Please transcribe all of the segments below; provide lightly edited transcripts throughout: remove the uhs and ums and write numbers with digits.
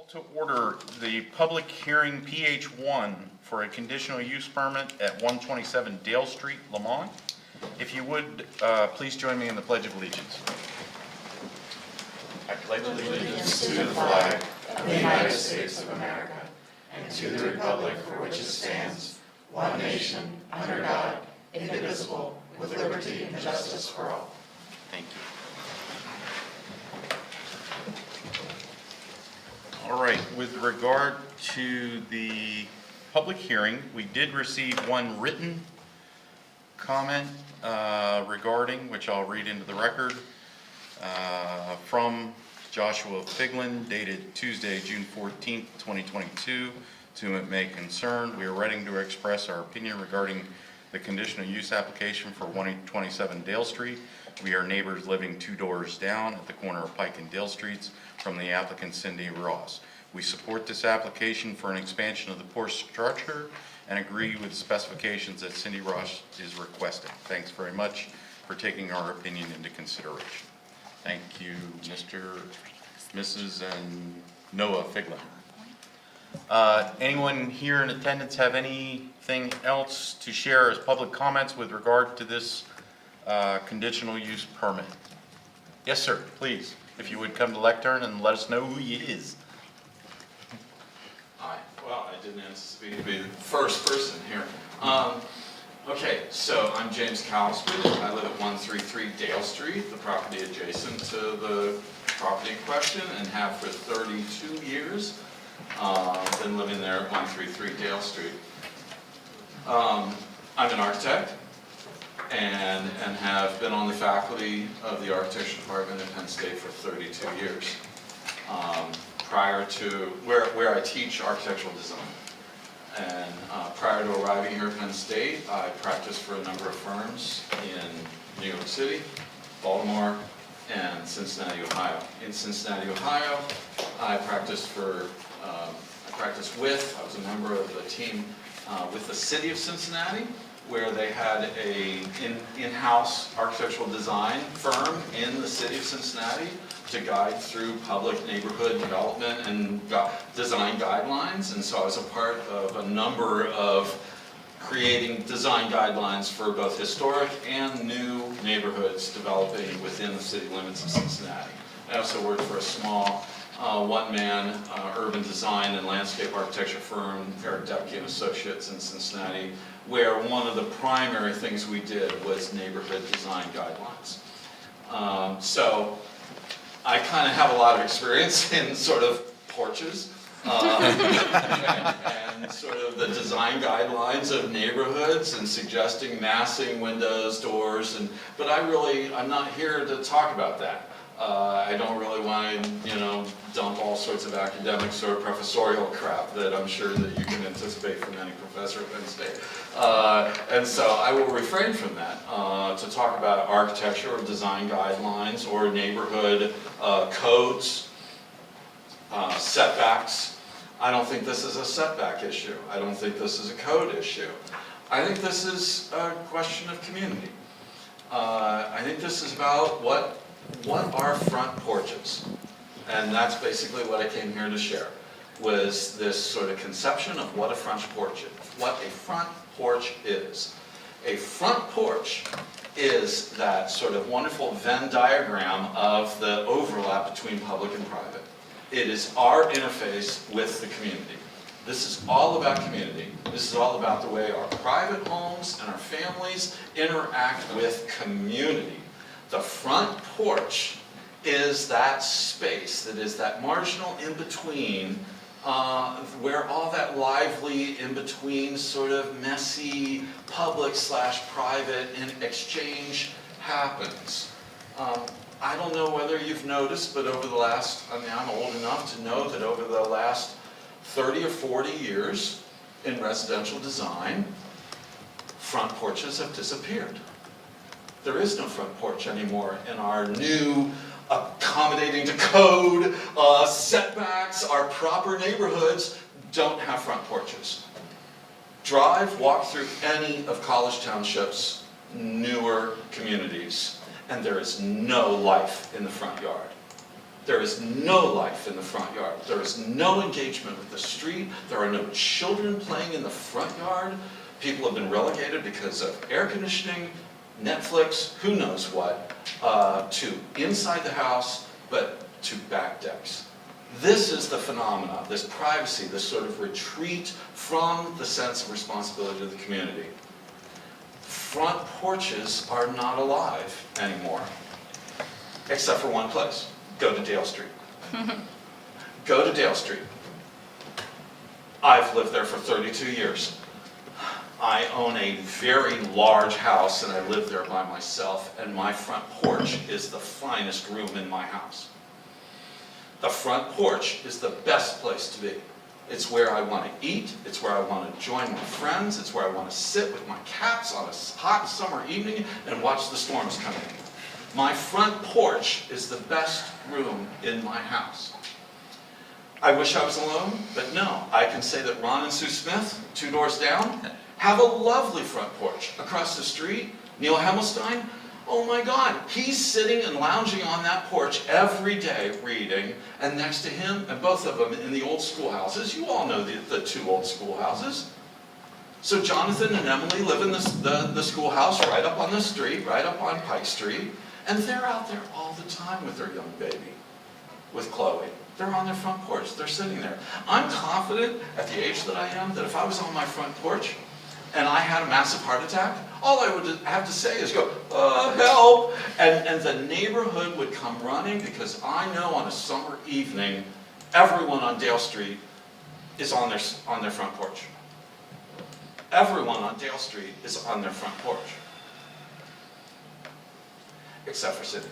to order the public hearing PH1 for a conditional use permit at 127 Dale Street, Lamont. If you would, please join me in the Pledge of Allegiance. I pledge Allegiance to the flag of the United States of America and to the republic for which it stands, one nation, under God, indivisible, with liberty and justice for all. Thank you. All right, with regard to the public hearing, we did receive one written comment regarding, which I'll read into the record, from Joshua Figlin, dated Tuesday, June 14th, 2022. To whom it may concern, we are writing to express our opinion regarding the conditional use application for 127 Dale Street. We are neighbors living 2 doors down at the corner of Pike and Dale Streets from the applicant Cindy Ross. We support this application for an expansion of the porch structure and agree with the specifications that Cindy Ross is requesting. Thanks very much for taking our opinion into consideration. Thank you, Mr., Mrs., and Noah Figlin. Anyone here in attendance have anything else to share as public comments with regard to this conditional use permit? Yes, sir, please. If you would come to the lectern and let us know who he is. Hi. Well, I didn't anticipate to be the first person here. Okay, so I'm James Calisby. I live at 133 Dale Street, the property adjacent to the property in question, and have for 32 years. Been living there at 133 Dale Street. I'm an architect and have been on the faculty of the architecture department at Penn State for 32 years. Prior to where I teach architectural design. And prior to arriving here at Penn State, I practiced for a number of firms in New York City, Baltimore, and Cincinnati, Ohio. In Cincinnati, Ohio, I practiced I was a member of the team with the city of Cincinnati, where they had a in-house architectural design firm in the city of Cincinnati to guide through public neighborhood development and design guidelines. And so I was a part of a number of creating design guidelines for both historic and new neighborhoods developing within the city limits of Cincinnati. I also worked for a small one-man urban design and landscape architecture firm, Eric Depke and Associates in Cincinnati, where one of the primary things we did was neighborhood design guidelines. So I kind of have a lot of experience in sort of porches and sort of the design guidelines of neighborhoods and suggesting massing windows, doors, but I'm not here to talk about that. I don't really want to, dump all sorts of academic sort of professorial crap that I'm sure that you can anticipate from any professor at Penn State. And so I will refrain from that to talk about architecture or design guidelines or neighborhood codes, setbacks. I don't think this is a setback issue. I don't think this is a code issue. I think this is a question of community. I think this is about what are front porches? And that's basically what I came here to share, was this sort of conception of what a front porch is. A front porch is that sort of wonderful Venn diagram of the overlap between public and private. It is our interface with the community. This is all about community. This is all about the way our private homes and our families interact with community. The front porch is that space, that is that marginal in-between, where all that lively in-between sort of messy public/private exchange happens. I don't know whether you've noticed, but over the last, I'm old enough to know that over the last 30 or 40 years in residential design, front porches have disappeared. There is no front porch anymore in our new, accommodating to code, setbacks. Our proper neighborhoods don't have front porches. Walk through any of College Township's newer communities, and there is no life in the front yard. There is no life in the front yard. There is no engagement with the street. There are no children playing in the front yard. People have been relegated because of air conditioning, Netflix, who knows what, to inside the house, but to back decks. This is the phenomena, this privacy, this sort of retreat from the sense of responsibility to the community. Front porches are not alive anymore, except for one place. Go to Dale Street. Go to Dale Street. I've lived there for 32 years. I own a very large house and I live there by myself, and my front porch is the finest room in my house. The front porch is the best place to be. It's where I want to eat, it's where I want to join my friends, it's where I want to sit with my cats on a hot summer evening and watch the storms come in. My front porch is the best room in my house. I wish I was alone, but no. I can say that Ron and Sue Smith, 2 doors down, have a lovely front porch. Across the street, Neil Hemmelstein, oh my God, he's sitting and lounging on that porch every day reading, and next to him, and both of them in the old schoolhouses. You all know the 2 old schoolhouses. So Jonathan and Emily live in the schoolhouse right up on the street, right up on Pike Street, and they're out there all the time with their young baby, with Chloe. They're on their front porch, they're sitting there. I'm confident at the age that I am that if I was on my front porch and I had a massive heart attack, all I would have to say is go, help! And the neighborhood would come running, because I know on a summer evening, everyone on Dale Street is on their front porch. Everyone on Dale Street is on their front porch. Except for Cindy.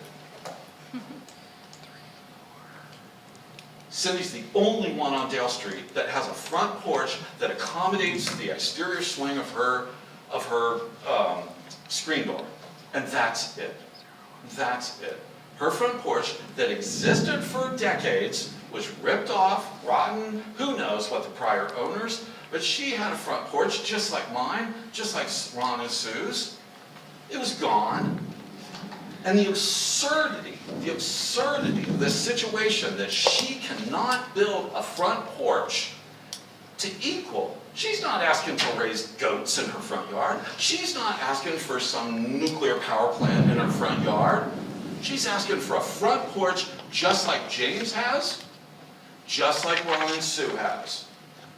Cindy's the only one on Dale Street that has a front porch that accommodates the exterior swing of her screen door. And that's it. That's it. Her front porch that existed for decades was ripped off, rotten, who knows what the prior owners, but she had a front porch just like mine, just like Ron and Sue's. It was gone. And the absurdity of this situation that she cannot build a front porch to equal. She's not asking to raise goats in her front yard. She's not asking for some nuclear power plant in her front yard. She's asking for a front porch just like James has, just like Ron and Sue has,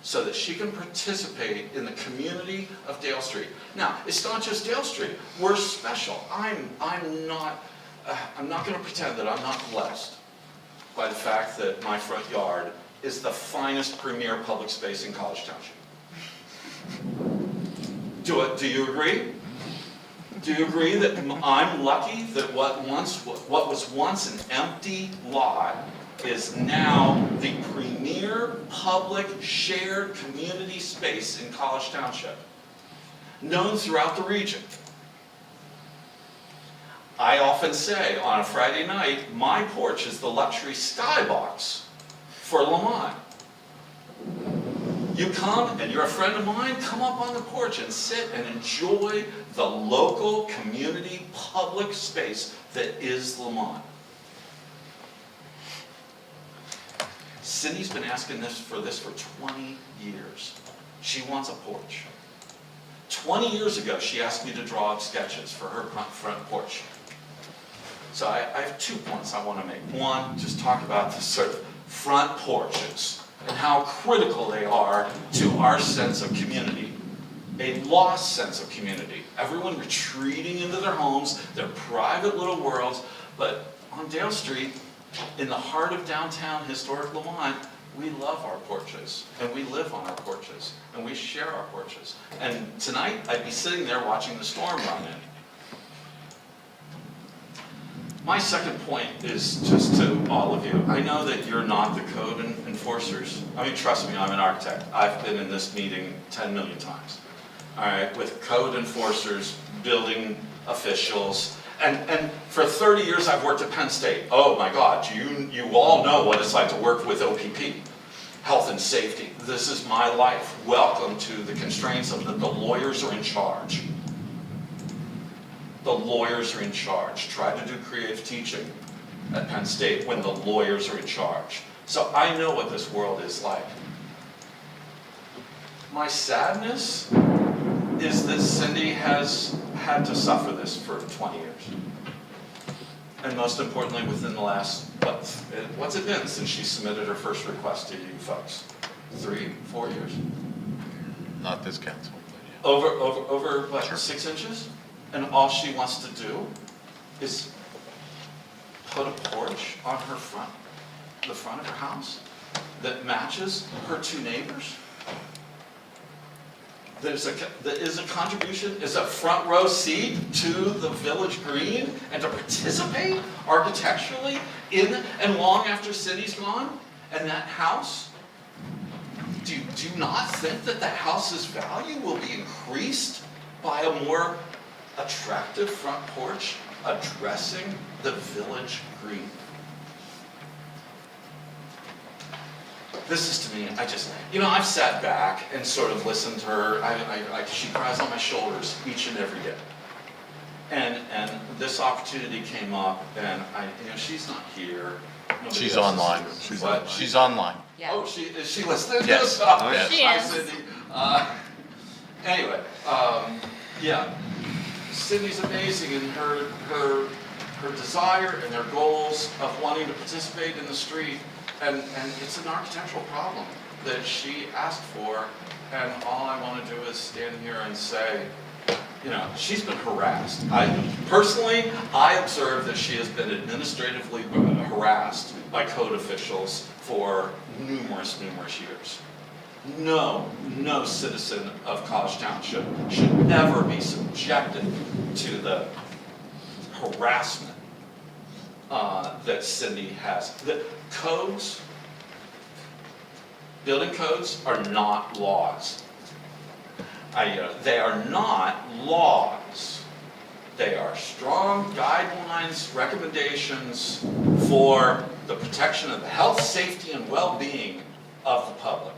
so that she can participate in the community of Dale Street. Now, it's not just Dale Street. We're special. I'm not going to pretend that I'm not blessed by the fact that my front yard is the finest premier public space in College Township. Do you agree? Do you agree that I'm lucky that what was once an empty lot is now the premier public shared community space in College Township, known throughout the region? I often say on a Friday night, my porch is the luxury skybox for Lamont. You come and you're a friend of mine, come up on the porch and sit and enjoy the local community public space that is Lamont. Cindy's been asking for this for 20 years. She wants a porch. 20 years ago, she asked me to draw up sketches for her front porch. So I have 2 points I want to make. One, just talk about the sort of front porches and how critical they are to our sense of community. A lost sense of community. Everyone retreating into their homes, their private little worlds. But on Dale Street, in the heart of downtown historic Lamont, we love our porches, and we live on our porches, and we share our porches. And tonight, I'd be sitting there watching the storm run in. My second point is just to all of you. I know that you're not the code enforcers. I mean, trust me, I'm an architect. I've been in this meeting 10 million times. All right, with code enforcers, building officials, and for 30 years I've worked at Penn State. Oh my God, you all know what it's like to work with OPP, health and safety. This is my life. Welcome to the constraints of the lawyers are in charge. The lawyers are in charge. Try to do creative teaching. at Penn State when the lawyers are in charge. So I know what this world is like. My sadness is that Cindy has had to suffer this for 20 years. And most importantly, within the last, what's it been since she submitted her first request to you folks? 3, 4 years? Not this council, but yeah. Over what, Sure. 6 inches? And all she wants to do is put a porch on the front of her house that matches her 2 neighbors? That is a contribution, is a front row seat to the village green and to participate architecturally in and long after Cindy's gone? And that house, do you not think that that house's value will be increased by a more attractive front porch addressing the village green? This is to me, I've sat back and sort of listened to her. She cries on my shoulders each and every day. And this opportunity came up, and she's not here. Nobody She's else is online. here. She's online. Yeah. Oh, is she listening to Yes. this? Oh, yes. She Hi, is. Cindy. Anyway, yeah, Cindy's amazing in her desire and her goals of wanting to participate in the street. And it's an architectural problem that she asked for, and all I want to do is stand here and say, she's been harassed. Personally, I observe that she has been administratively harassed by code officials for numerous years. No citizen of College Township should ever be subjected to the harassment that Cindy has. The codes, building codes are not laws. They are not laws. They are strong guidelines, recommendations for the protection of the health, safety, and well-being of the public.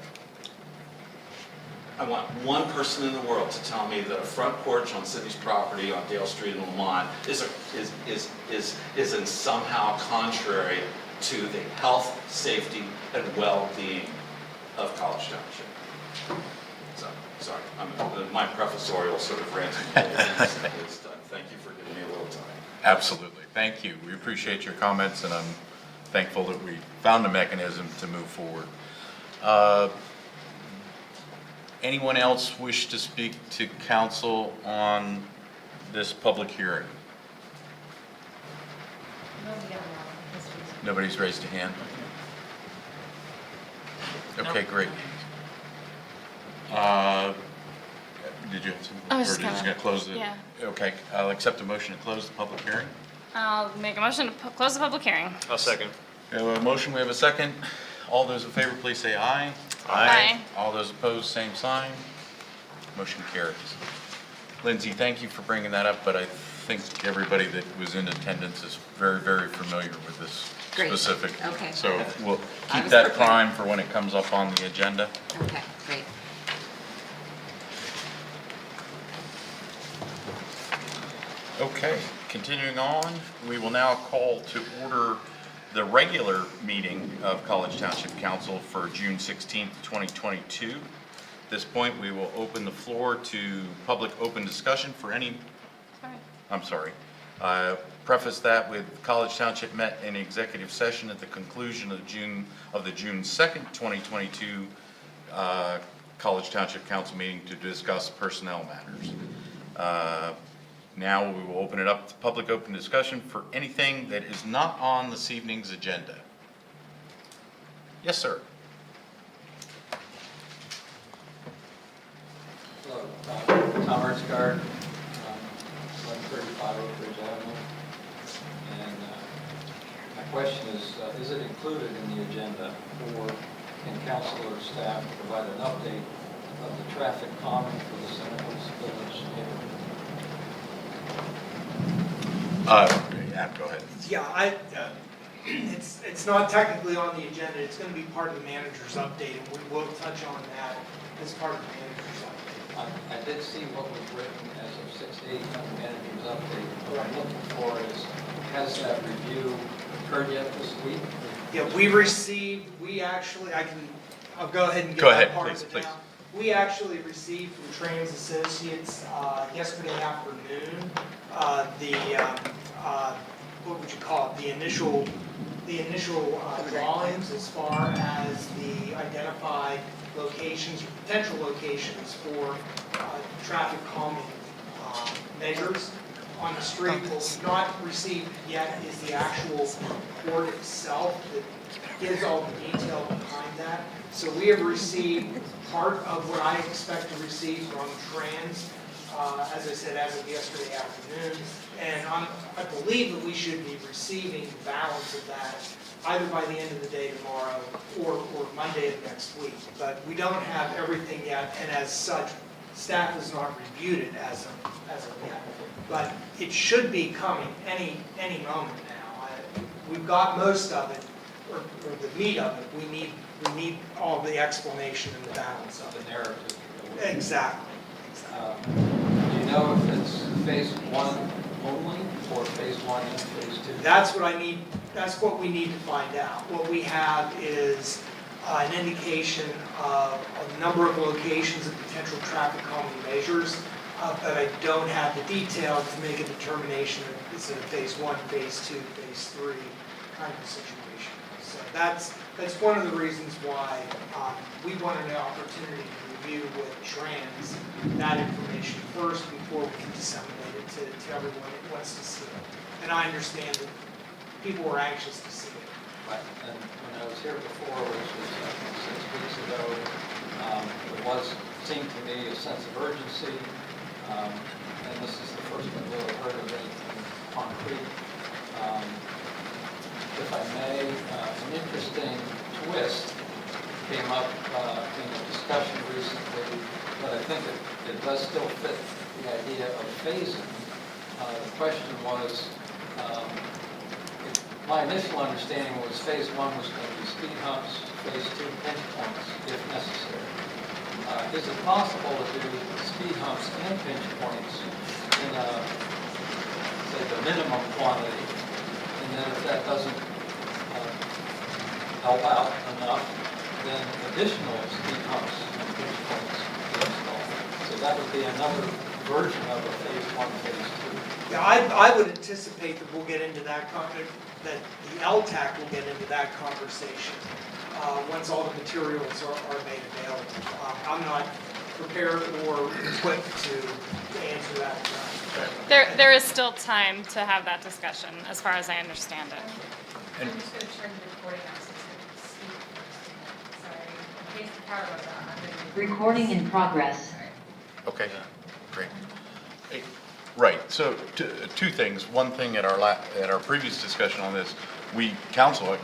I want one person in the world to tell me that a front porch on Cindy's property on Dale Street in Lamont is in somehow contrary to the health, safety, and well-being of College Township. So, sorry, my professorial sort of rant is done. Thank you for giving me a little time. Absolutely. Thank you. We appreciate your comments, and I'm thankful that we found a mechanism to move forward. Anyone else wish to speak to council on this public hearing? Nobody's raised a hand? Okay, great. Did you have some? I was just Or you're gonna- gonna close it? yeah. Okay, I'll accept a motion to close the public hearing. I'll make a motion to close the public hearing. I'll second. We have a motion, we have a second. All those in favor, please say aye. Aye. All those opposed, same sign. Motion carries. Lindsay, thank you for bringing that up, but I think everybody that was in attendance is very familiar with this Great. specific. Okay. So we'll I keep was that prepared. prime for when it comes up on the agenda. Okay, great. Okay, continuing on, we will now call to order the regular meeting of College Township Council for June 16th, 2022. At this point, we will open the floor to public open discussion for any, preface that with College Township met in executive session at the conclusion of the June 2nd, 2022 College Township Council meeting to discuss personnel matters. Now we will open it up to public open discussion for anything that is not on this evening's agenda. Yes, sir. Hello, Tom Ertzgard, 1135 Oak Ridge Avenue. And my question is it included in the agenda, or can council or staff provide an update of the traffic calming for the Seneca Village neighborhood? Yeah, go ahead. Yeah, it's not technically on the agenda, it's gonna be part of the manager's update, and we will touch on that as part of the manager's update. I did see what was written as of 6/8 on the manager's update. What I'm looking for is, has that review occurred yet this week? Yeah, I'll go ahead and get Go that ahead, part please, of it please. now. We actually received from Trans Associates yesterday afternoon, what would you call it, the initial drawings as far as the identified locations, or potential locations for traffic calming measures on the street. What we've not received yet is the actual report itself that gives all the detail behind that. So we have received part of what I expect to receive from Trans, as I said, as of yesterday afternoon. And I believe that we should be receiving the balance of that either by the end of the day tomorrow or Monday of next week. But we don't have everything yet, and as such, staff has not reviewed it as of yet. But it should be coming any moment now. We've got most of it, or the meat of it. We need all the explanation and the balance of The it. narrative. Exactly. Do you know if it's phase 1 only, or phase 1 and phase 2? That's what we need to find out. What we have is an indication of a number of locations of potential traffic calming measures, but I don't have the detail to make a determination if it's a phase 1, phase 2, phase 3 kind of situation. So that's one of the reasons why we wanted an opportunity to review with Trans that information first before we can disseminate it to everyone that wants to see it. And I understand that people were anxious to see it. Right, and when I was here before, which was 6 weeks ago, there seemed to me a sense of urgency, and this is the first I've really heard of anything concrete. If I may, an interesting twist came up in a discussion recently, but I think it does still fit the idea of phasing. The question was, my initial understanding was phase 1 was going to be speed humps, phase 2 pinch points if necessary. Is it possible to do speed humps and pinch points in say the minimum quantity, and then if that doesn't help out enough, then additional speed humps and pinch points be installed? So that would be another version of a phase 1, phase 2. Yeah, I would anticipate that we'll get into that the LTAC will get into that conversation once all the materials are made available. I'm not prepared or equipped to answer that. There is still time to have that discussion, as far as I understand it. And- I'm just going to turn the recording off since it's Steve. Sorry, in case the power goes out. I'm gonna be- Recording in progress. Okay, great. Hey, right, so two things. One thing at our previous discussion on this, council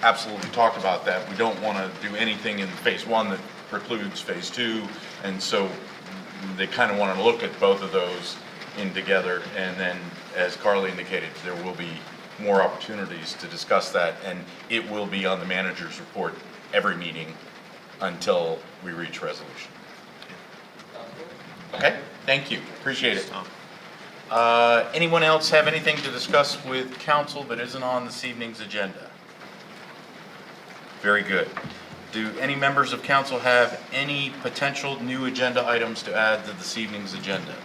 absolutely talked about that. We don't want to do anything in phase 1 that precludes phase 2, and so they kind of want to look at both of those in together, and then, as Carly indicated, there will be more opportunities to discuss that, and it will be on the manager's report every meeting until we reach resolution. Okay, thank you, appreciate it. Anyone else have anything to discuss with council that isn't on this evening's agenda? Very good. Do any members of council have any potential new agenda items to add to this evening's agenda?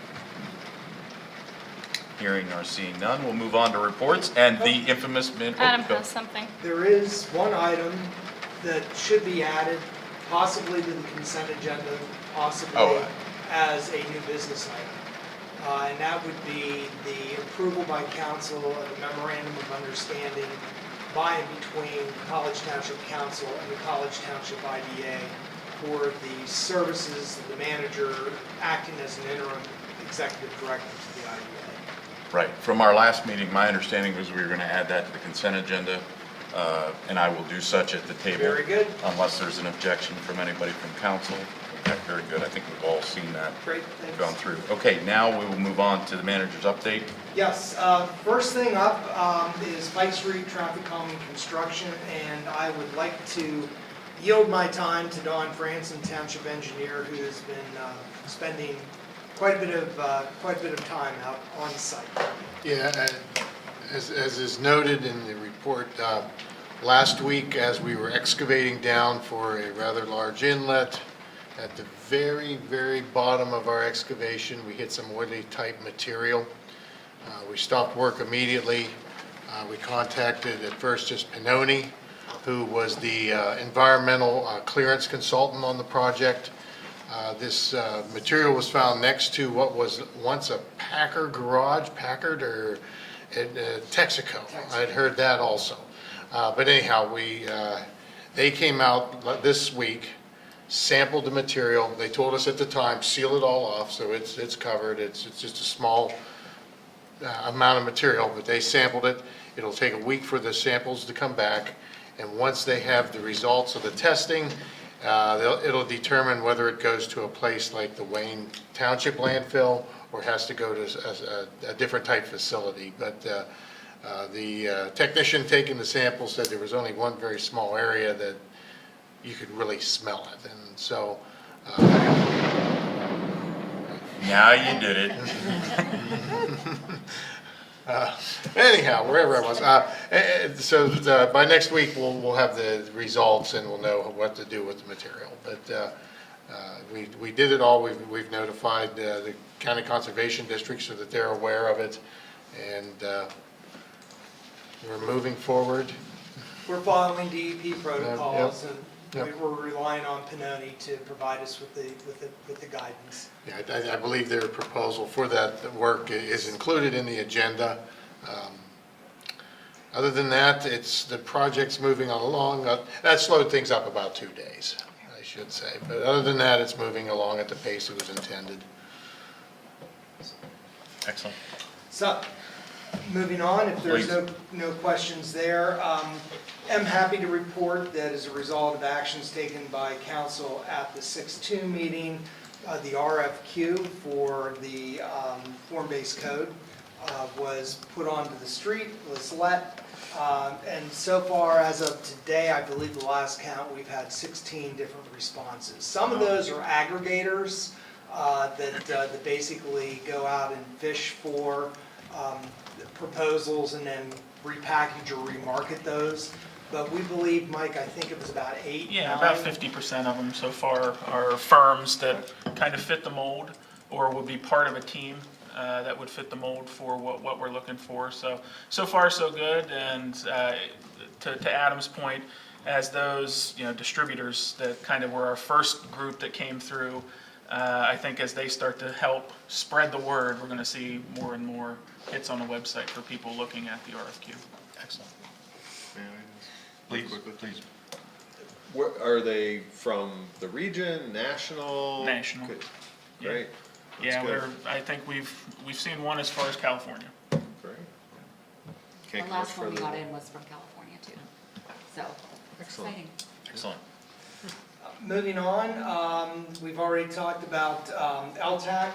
Hearing or seeing none, we'll move on to reports and the infamous Adam has something. There is one item that should be added, possibly to the consent agenda, possibly as a new business item. And that would be the approval by council of the memorandum of understanding by and between the College Township Council and the College Township IDA for the services of the manager acting as an interim executive director to the IDA. Right, from our last meeting, my understanding was we were going to add that to the consent agenda, and I will do such at the table. Very good. Unless there's an objection from anybody from council. Okay, very good, I think we've all seen that. Great, thanks. Gone through. Okay, now we will move on to the manager's update. Yes, first thing up is Pike Street traffic calming construction, and I would like to yield my time to Don Franson, Township Engineer, who has been spending quite a bit of time out on site. Yeah, as is noted in the report, last week as we were excavating down for a rather large inlet, at the very, very bottom of our excavation, we hit some oily type material. We stopped work immediately. We contacted at first just Pinoni, who was the environmental clearance consultant on the project. This material was found next to what was once a Packard garage, Packard or Texaco. I'd heard that also. But anyhow, they came out this week, sampled the material. They told us at the time, seal it all off, so it's covered. It's just a small amount of material, but they sampled it. It'll take a week for the samples to come back, and once they have the results of the testing, it'll determine whether it goes to a place like the Wayne Township landfill or has to go to a different type facility. But the technician taking the sample said there was only one very small area that you could really smell it, and so Now you did it. anyhow, wherever I was, by next week we'll have the results and we'll know what to do with the material. But we did it all. We've notified the county conservation district so that they're aware of it, and we're moving forward. We're following DEP protocols, Yep. and we're relying on Pinoni to provide us with the guidance. Yeah, I believe their proposal for that work is included in the agenda. Other than that, the project's moving along. That slowed things up about 2 days, I should say. But other than that, it's moving along at the pace it was intended. Excellent. So, moving on, if there's Please. no questions there, I'm happy to report that as a result of actions taken by council at the 6-2 meeting, the RFQ for the form-based code was put onto the street, was let, and so far as of today, I believe the last count, we've had 16 different responses. Some of those are aggregators that basically go out and fish for proposals and then repackage or remarket those. But we believe, Mike, I think it was about 8, Yeah, 9. about 50% of them so far are firms that kind of fit the mold or would be part of a team that would fit the mold for what we're looking for. So far so good. And to Adam's point, as those distributors that kind of were our first group that came through, I think as they start to help spread the word, we're going to see more and more hits on the website for people looking at the RFQ. Excellent. Please. Where, are they from the region, national? National. Good. Yeah. Great. Yeah, good. I think we've seen one as far as California. Great. The Can't go last one we further got than- in was from California too. So, Excellent. exciting. Excellent. Moving on, we've already talked about LTAC.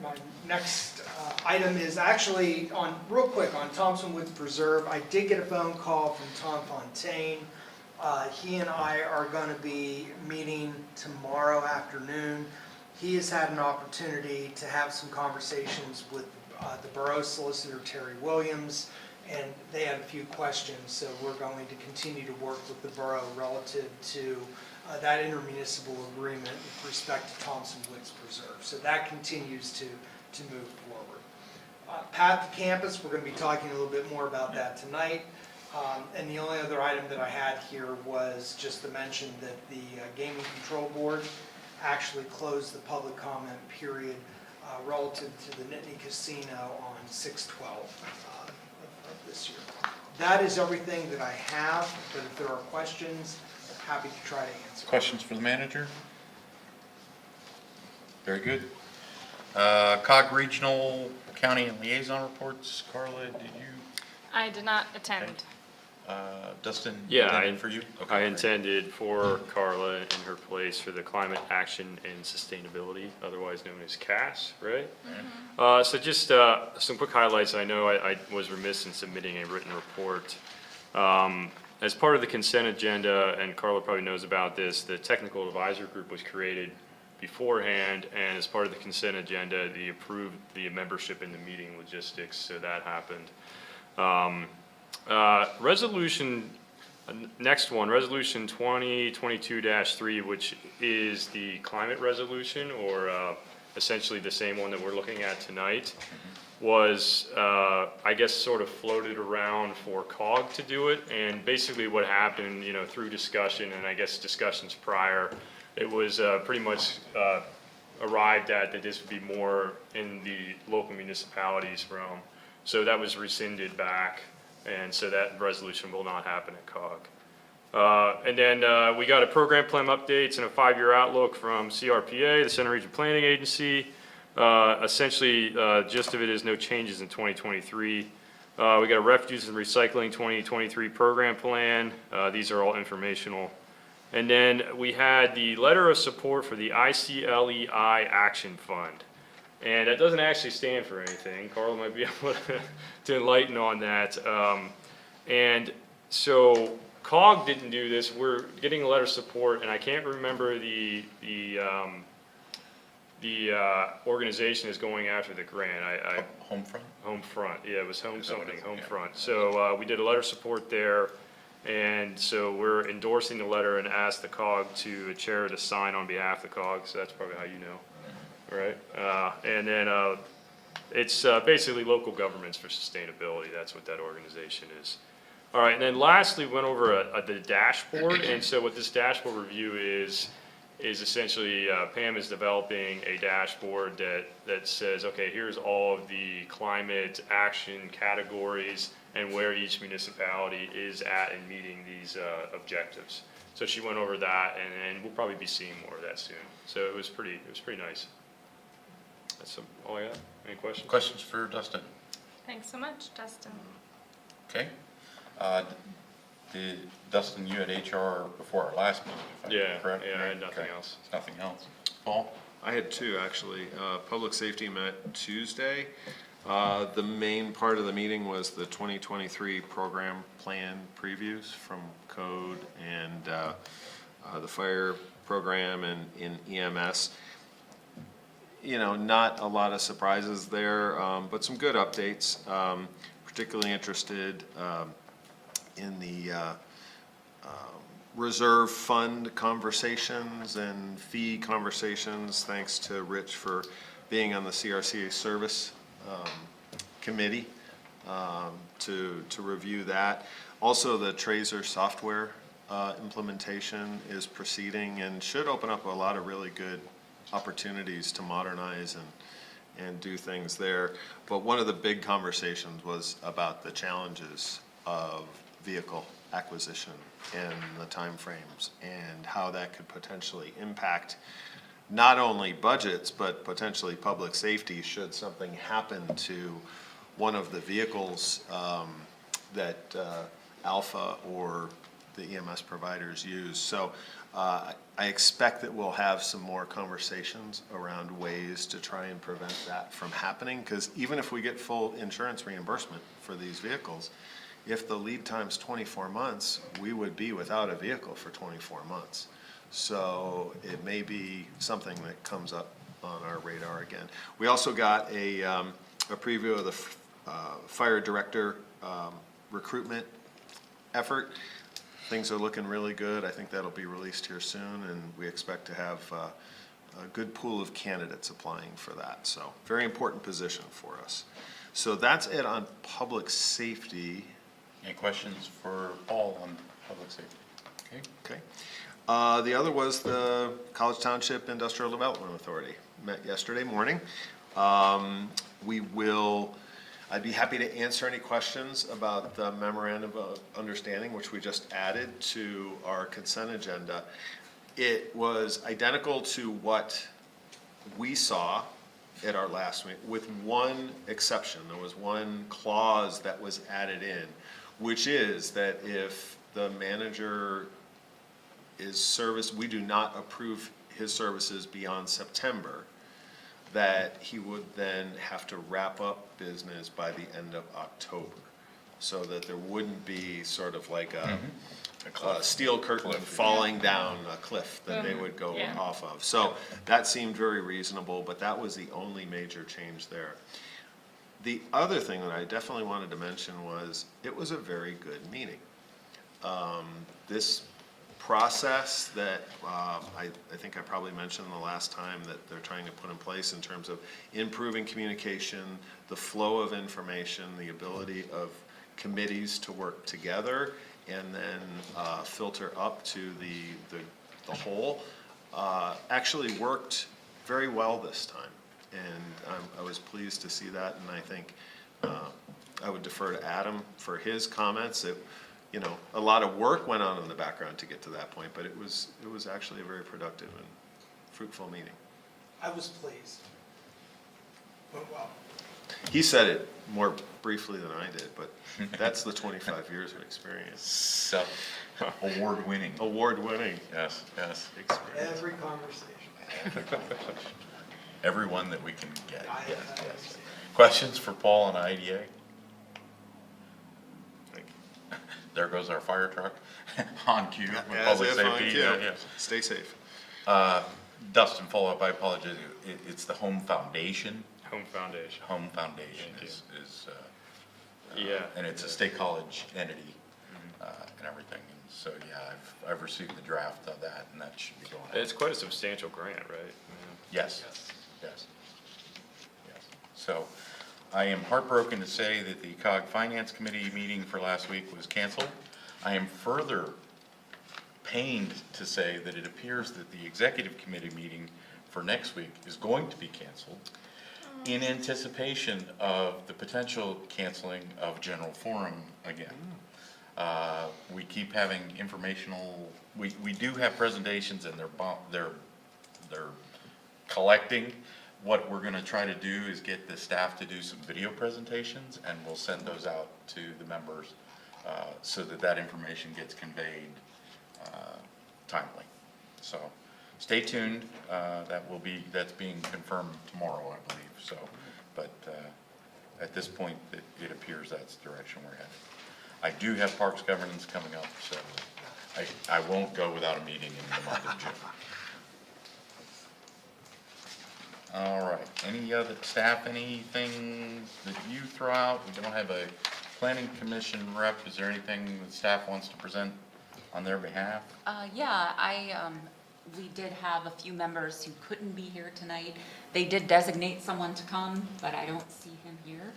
My next item is actually real quick, on Thompson Woods Preserve. I did get a phone call from Tom Fontaine. He and I are going to be meeting tomorrow afternoon. He has had an opportunity to have some conversations with the borough solicitor, Terry Williams, and they had a few questions, so we're going to continue to work with the borough relative to that intermunicipal agreement with respect to Thompson Woods Preserve. So that continues to move forward. Path to Campus, we're going to be talking a little bit more about that tonight. And the only other item that I had here was just to mention that the Gaming Control Board actually closed the public comment period relative to the Nittany Casino on 6/12 of this year. That is everything that I have, but if there are questions, happy to try to answer. Questions for the manager? Very good. COG Regional County and Liaison Reports. Carla, did you? I did not attend. Dustin? Yeah, intended for you? Okay, I great. intended for Carla in her place for the Climate Action and Sustainability, otherwise known as CAS, right? So just some quick highlights. I know I was remiss in submitting a written report. As part of the consent agenda, and Carla probably knows about this, the technical advisor group was created beforehand, and as part of the consent agenda, they approved the membership in the meeting logistics, so that happened. Resolution, next one, Resolution 2022-3, which is the climate resolution, or essentially the same one that we're looking at tonight, was, I guess, sort of floated around for COG to do it. And basically what happened, you know, through discussion and I guess discussions prior, it was pretty much arrived at that this would be more in the local municipalities realm. So that was rescinded back, and so that resolution will not happen at COG. And then we got a program plan updates and a 5-year outlook from CRPA, the Center Region Planning Agency. Essentially, gist of it is no changes in 2023. We got a refuse and recycling 2023 program plan. These are all informational. And then we had the letter of support for the ICLEI Action Fund. And that doesn't actually stand for anything. Carla might be able to enlighten on that. And so COG didn't do this. We're getting a letter of support, and I can't remember the organization is going after the grant. Homefront? Homefront, yeah, it was Home Is that what something, it is? Yeah. Homefront. So we did a letter of support there, and so we're endorsing the letter and asked the COG to, a chair to sign on behalf of the COG, so that's probably how you know, right? And then it's basically local governments for sustainability. That's what that organization is. All right, and then lastly, we went over the dashboard, and so what this dashboard review is essentially Pam is developing a dashboard that says, okay, here's all of the climate action categories and where each municipality is at in meeting these objectives. So she went over that, and we'll probably be seeing more of that soon. So it was pretty nice. That's all I got. Any questions? Questions for Dustin? Thanks so much, Dustin. Okay. Dustin, you had HR before our last meeting, if I'm Yeah, correct? yeah, I had nothing Okay. else. Nothing else. Paul? I had two, actually. Public safety met Tuesday. The main part of the meeting was the 2023 program plan previews from code and the fire program and in EMS. You know, not a lot of surprises there, but some good updates. Particularly interested in the reserve fund conversations and fee conversations, thanks to Rich for being on the CRCA service committee to review that. Also, the Tracer software implementation is proceeding and should open up a lot of really good opportunities to modernize and do things there. But one of the big conversations was about the challenges of vehicle acquisition and the timeframes and how that could potentially impact not only budgets, but potentially public safety should something happen to one of the vehicles that Alpha or the EMS providers use. So I expect that we'll have some more conversations around ways to try and prevent that from happening, because even if we get full insurance reimbursement for these vehicles, if the lead time's 24 months, we would be without a vehicle for 24 months. So it may be something that comes up on our radar again. We also got a preview of the fire director recruitment effort. Things are looking really good. I think that'll be released here soon, and we expect to have a good pool of candidates applying for that. So very important position for us. So that's it on public safety. Any questions for Paul on public safety? Okay. Okay. The other was the College Township Industrial Development Authority. Met yesterday morning. I'd be happy to answer any questions about the memorandum of understanding, which we just added to our consent agenda. It was identical to what we saw at our last meeting, with one exception. There was one clause that was added in, which is that if the manager is service, we do not approve his services beyond September, that he would then have to wrap up business by the end of October. so that there wouldn't be sort of like a steel curtain falling down a cliff that they would go Yeah. off of. So that seemed very reasonable, but that was the only major change there. The other thing that I definitely wanted to mention was, it was a very good meeting. This process that I think I probably mentioned the last time that they're trying to put in place in terms of improving communication, the flow of information, the ability of committees to work together, and then filter up to the whole, actually worked very well this time. And I was pleased to see that, and I think I would defer to Adam for his comments. You know, a lot of work went on in the background to get to that point, but it was actually a very productive and fruitful meeting. I was pleased. Went well. He said it more briefly than I did, but that's the 25 years of experience. So, award-winning. Award-winning Yes, yes. experience. Every conversation. Everyone that we can get. I Yes, yes. understand. Questions for Paul on IDA? There goes our fire truck on cue with As public if on safety. cue. Yes. Stay safe. Dustin, follow up, I apologize. It's the Home Foundation. Home Foundation. Home Foundation Thank you. is Yeah. and it's a state college entity and everything. And so, yeah, I've received the draft of that, and that should be going out. It's quite a substantial grant, right? Yes, yes. So I am heartbroken to say that the COG Finance Committee meeting for last week was canceled. I am further pained to say that it appears that the Executive Committee meeting for next week is going to be canceled in anticipation of the potential canceling of General Forum again. We keep having informational, we do have presentations, and they're collecting. What we're gonna try to do is get the staff to do some video presentations, and we'll send those out to the members so that information gets conveyed timely. So stay tuned. That's being confirmed tomorrow, I believe. So, but at this point, it appears that's the direction we're headed. I do have Parks Governance coming up, so I won't go without a meeting in the month of June. All right, any other staff, anything that you throw out? We don't have a planning commission rep. Is there anything the staff wants to present on their behalf? Yeah, we did have a few members who couldn't be here tonight. They did designate someone to come, but I don't see him here.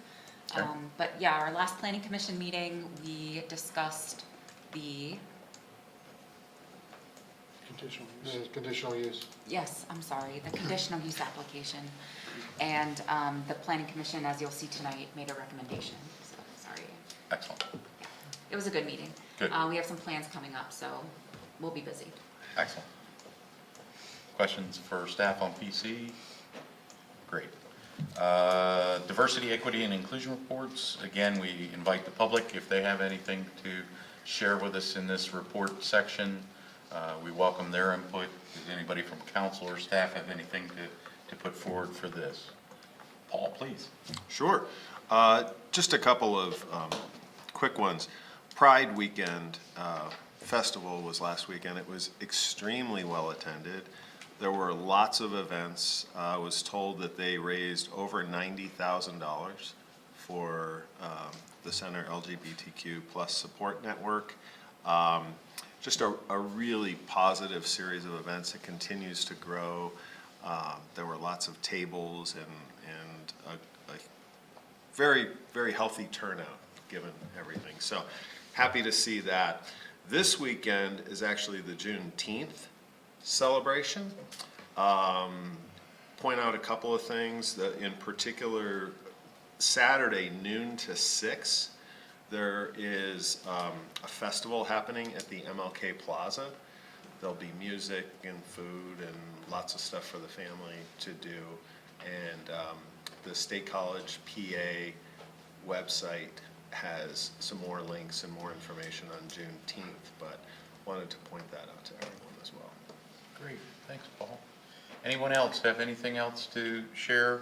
Okay. But yeah, our last planning commission meeting, we discussed the, Conditional use. yes, I'm sorry, the conditional use application. And the planning commission, as you'll see tonight, made a recommendation, so, sorry. Excellent, It was a good meeting. Good. We have some plans coming up, so we'll be busy. excellent. Questions for staff on PC? Great. Diversity, equity, and inclusion reports. Again, we invite the public, if they have anything to share with us in this report section, we welcome their input. Does anybody from council or staff have anything to put forward for this? Paul, please. Sure. Just a couple of quick ones. Pride Weekend Festival was last weekend. It was extremely well attended. There were lots of events. I was told that they raised over $90,000 for the Center LGBTQ plus support network. Just a really positive series of events. It continues to grow. There were lots of tables and a very, very healthy turnout given everything. So happy to see that. This weekend is actually the Juneteenth celebration. Point out a couple of things. That in particular, Saturday noon to 6, there is a festival happening at the MLK Plaza. There'll be music and food and lots of stuff for the family to do. And the State College PA website has some more links and more information on Juneteenth, but wanted to point that out to everyone as well. Great, thanks, Paul. Anyone else have anything else to share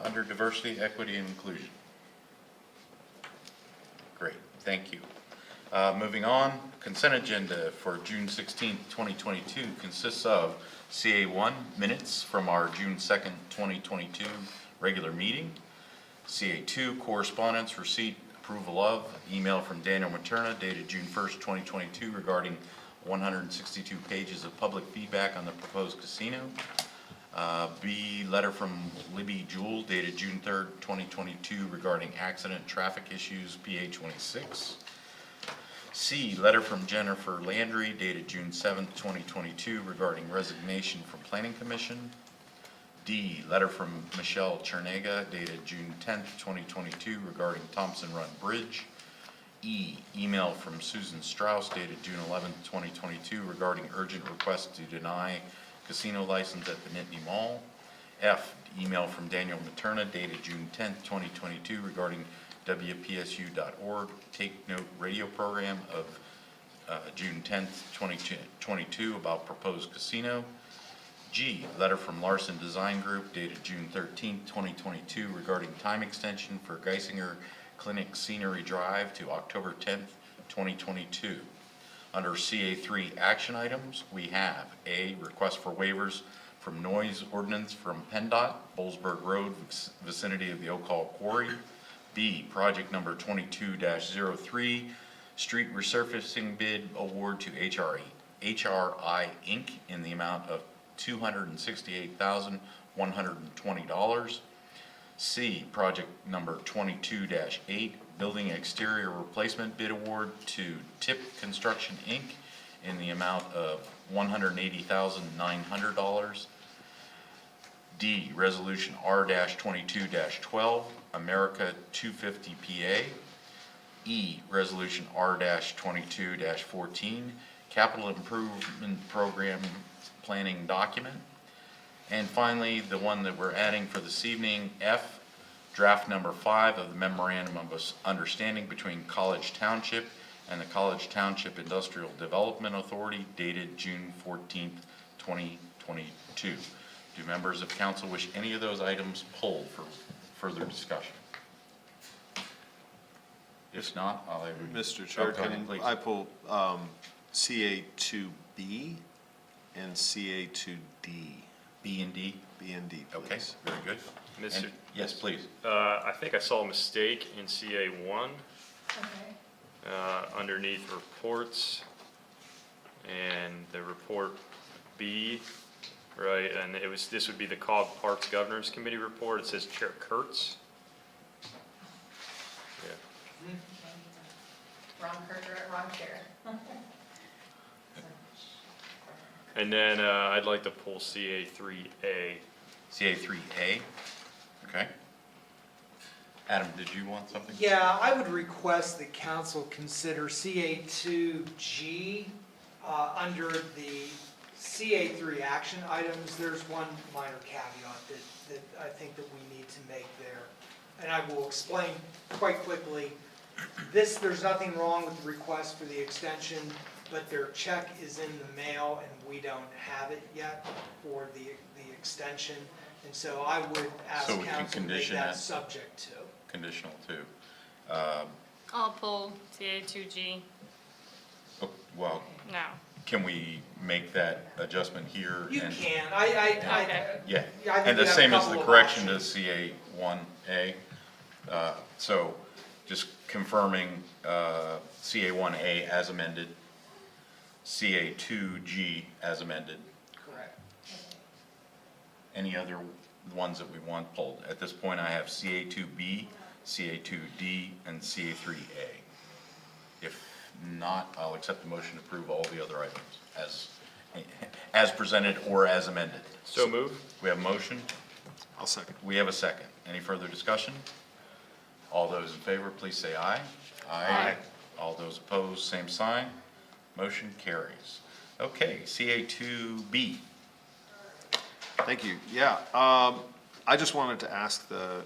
under diversity, equity, and inclusion? thank you. Moving on, consent agenda for June 16th, 2022 consists of CA1 minutes from our June 2nd, 2022 regular meeting. CA2 correspondence receipt approval of email from Daniel Materna dated June 1st, 2022 regarding 162 pages of public feedback on the proposed casino. B, letter from Libby Jewell dated June 3rd, 2022 regarding accident traffic issues, PA 26. C, letter from Jennifer Landry dated June 7th, 2022 regarding resignation from Planning Commission. D, letter from Michelle Chernega dated June 10th, 2022 regarding Thompson Run Bridge. E, email from Susan Strauss dated June 11th, 2022 regarding urgent request to deny casino license at the Nittany Mall. F, email from Daniel Materna dated June 10th, 2022 regarding WPSU.org Take Note radio program of June 10th, 2022 about proposed casino. G, letter from Larson Design Group dated June 13th, 2022 regarding time extension for Geisinger Clinic Scenery Drive to October 10th, 2022. Under CA3 action items, we have A, request for waivers from noise ordinance from PennDOT, Bollesburg Road, vicinity of the Oak Hall Quarry. B, project number 22-03, street resurfacing bid award to HRI Inc. in the amount of $268,120. C, project number 22-8, building exterior replacement bid award to Tip Construction Inc. in the amount of $180,900. D, resolution R-22-12, America 250 PA. E, resolution R-22-14, capital improvement program planning document. And finally, the one that we're adding for this evening, F, draft number 5 of the memorandum of understanding between College Township and the College Township Industrial Development Authority dated June 14th, 2022. Do members of council wish any of those items pulled for further discussion? If not, I'll have. Mr. Chair, go ahead, can please. I pull CA2B and CA2D? B and D? B and D, Okay, please. very good. Mr. And- Yes, please. I think I saw a mistake in CA1 Okay. underneath reports and the report B, right? And this would be the Cog Parks Governors Committee report. It says Chair Kurtz. Yeah. Wrong cursor, wrong chair. And then I'd like to pull CA3A. CA3A, okay. Adam, did you want something? Yeah, I would request that council consider CA2G under the CA3 action items. There's one minor caveat that I think that we need to make there. And I will explain quite quickly. There's nothing wrong with the request for the extension, but their check is in the mail and we don't have it yet for the extension. And so I would ask So we can council to make condition that that? subject to. Conditional too. I'll pull TA2G. Oh, well, No. can we make that adjustment here? You and- can, Okay. Yeah, Yeah, I think and the we have a same as couple the of correction to options. CA1A. So just confirming CA1A as amended, CA2G as amended. Correct. Any other ones that we want pulled? At this point, I have CA2B, CA2D, and CA3A. If not, I'll accept the motion to approve all the other items as presented or as amended. So move. We have a motion, I'll second. we have a second. Any further discussion? All those in favor, please say aye. Aye. All those opposed, same sign. Motion carries. Okay, CA2B. Thank you. Yeah, I just wanted to ask the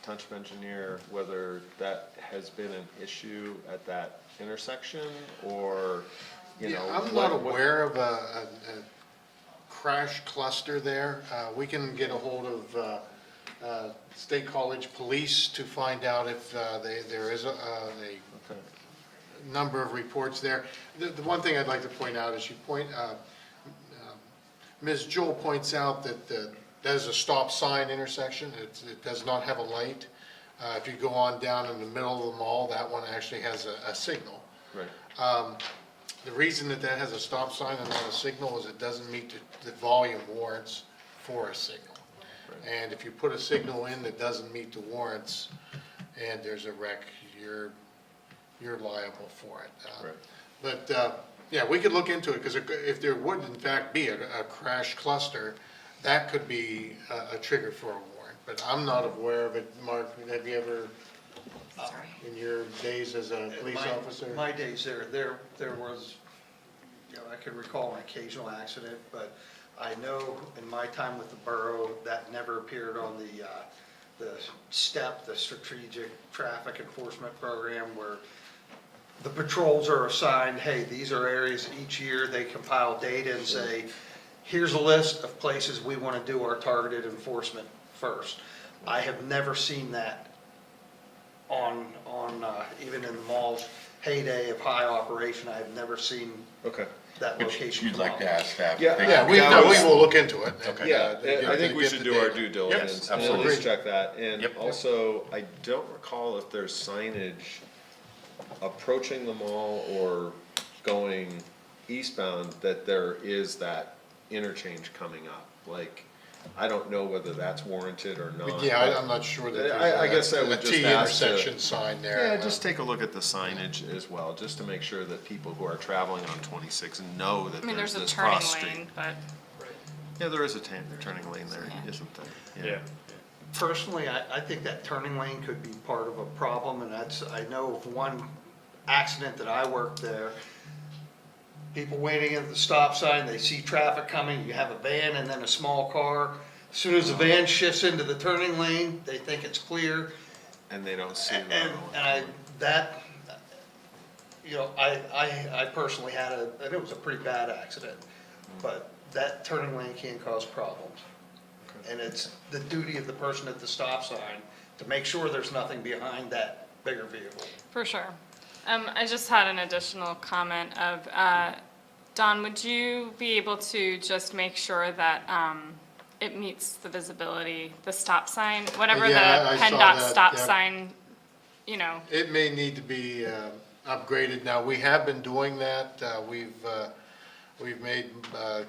township engineer whether that has been an issue at that intersection, or, you know. Yeah, I'm not aware of a crash cluster there. We can get a hold of State College Police to find out if there is a number of reports there. The one thing I'd like to point out is Ms. Jewell points out that that is a stop sign intersection. It does not have a light. If you go on down in the middle of the mall, that one actually has a signal. Right. The reason that has a stop sign and not a signal is it doesn't meet the volume warrants for a signal. And if you put a signal in that doesn't meet the warrants and there's a wreck, you're liable for it. Right. But, yeah, we could look into it, because if there would in fact be a crash cluster, that could be a trigger for a warrant. But I'm not aware of it. Mark, have you ever, in your days as a police officer? My days there was, I could recall an occasional accident, but I know in my time with the borough, that never appeared on the STEP, the Strategic Traffic Enforcement Program, where the patrols are assigned, hey, these are areas each year, they compile data and say, here's a list of places we want to do our targeted enforcement first. I have never seen that on even in the mall's heyday of high operation. I have never seen that Which location. you'd like to ask staff. Yeah, We will look into it. Okay. Yeah, I think we should do our due diligence and at absolutely. least check that. And Yep. also, I don't recall if there's signage approaching the mall or going eastbound that there is that interchange coming up. Like, I don't know whether that's warranted or not. Yeah, I'm not sure that there's I guess I would a just T ask to- intersection sign there. Yeah, just take a look at the signage as well, just to make sure that people who are traveling on 26 know that I mean, there's there's a this turning cross street. lane, but Yeah, there is a turning lane there, isn't there? Yeah. Personally, I think that turning lane could be part of a problem, and I know of one accident that I worked there. People waiting at the stop sign, they see traffic coming, you have a van and then a small car. As soon as the van shifts into the turning lane, they think it's clear. And they don't see. I personally had and it was a pretty bad accident, but that turning lane can cause problems. And it's the duty of the person at the stop sign to make sure there's nothing behind that bigger vehicle. for sure. I just had an additional comment of, Don, would you be able to just make sure that it meets the visibility, the stop sign, whatever Yeah, the I saw PennDOT that, stop yep. sign, you know? It may need to be upgraded. Now, we have been doing that. We've made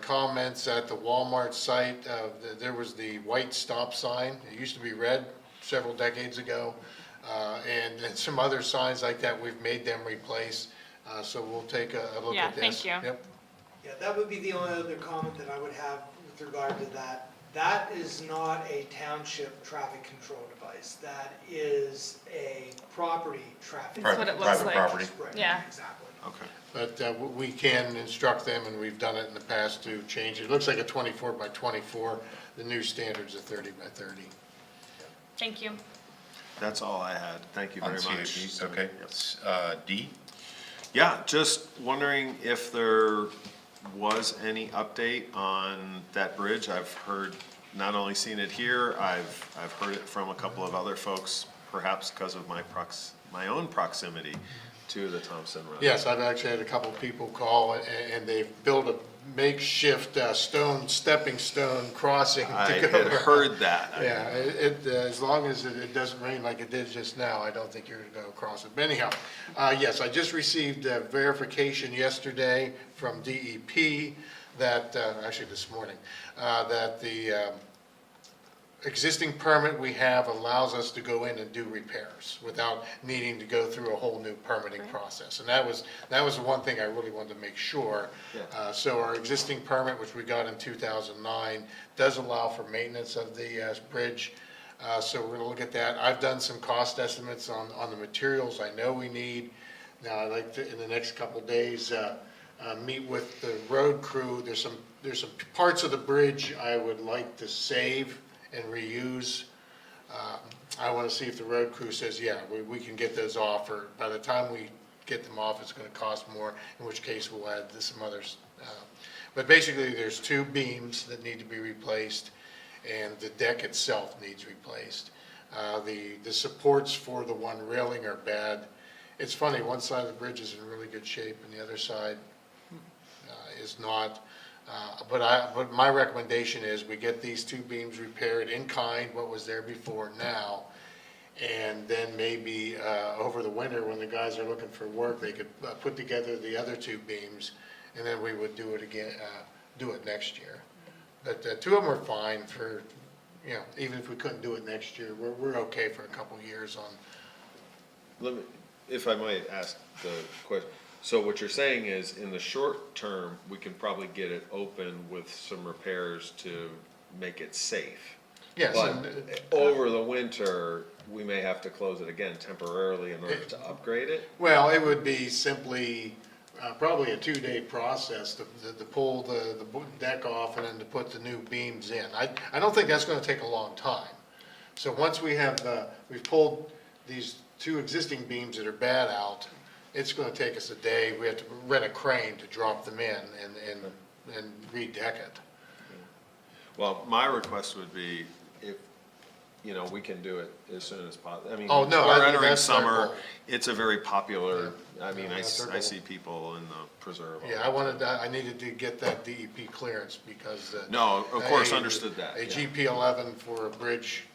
comments at the Walmart site. There was the white stop sign. It used to be red several decades ago. And some other signs like that, we've made them replace. So we'll take a look Yeah, at this. thank you. Yep. Yeah, that would be the only other comment that I would have with regard to that. That is not a township traffic control device. That is a property traffic. That's what it looks Private like. property. Right, Yeah. exactly. Okay. But we can instruct them, and we've done it in the past, to change it. It looks like a 24 by 24. The new standard's a 30 by 30. Thank you. That's all I had. Thank you On very much. CHs, okay. D? Yeah, just wondering if there was any update on that bridge. I've heard, not only seen it here, I've heard it from a couple of other folks, perhaps because of my own proximity to the Thompson Road. Yes, I've actually had a couple of people call, and they've built a makeshift stepping stone crossing I to go had around. heard that. Yeah, as long as it doesn't rain like it did just now, I don't think you're going to go across it. But anyhow, yes, I just received verification yesterday from DEP that, actually this morning, that the existing permit we have allows us to go in and do repairs without needing to go through a whole new permitting process. And that was the one thing I really wanted to make sure. So our existing permit, which we got in 2009, does allow for maintenance of the bridge. So we're going to look at that. I've done some cost estimates on the materials I know we need. Now, I'd like to, in the next couple of days, meet with the road crew. There's some parts of the bridge I would like to save and reuse. I want to see if the road crew says, yeah, we can get those off, or by the time we get them off, it's going to cost more, in which case we'll add some others. But basically, there's two beams that need to be replaced, and the deck itself needs replaced. The supports for the one railing are bad, it's funny, one side of the bridge is in really good shape and the other side is not. But my recommendation is we get these two beams repaired in kind, what was there before now, and then maybe over the winter, when the guys are looking for work, they could put together the other two beams, and then we would do it again, do it next year. But two of them are fine for, even if we couldn't do it next year, we're okay for a couple years on. Let me, if I might ask the question, so what you're saying is, in the short term, we can probably get it open with some repairs to make it safe? Yes. But over the winter, we may have to close it again temporarily in order to upgrade it? Well, it would be simply probably a 2-day process to pull the deck off and then to put the new beams in. I don't think that's going to take a long time. So once we have, we've pulled these two existing beams that are bad out, it's going to take us a day. We have to rent a crane to drop them in and redeck it. Well, my request would be if, we can do it as soon as possible. I mean, Oh, no, we're entering that's our summer. goal. It's a very popular, I mean, I that's our goal. see people in the preserve. all Yeah, the time. I needed to get that DEP clearance because. No, of course, understood that. A yeah. GP11 for a bridge,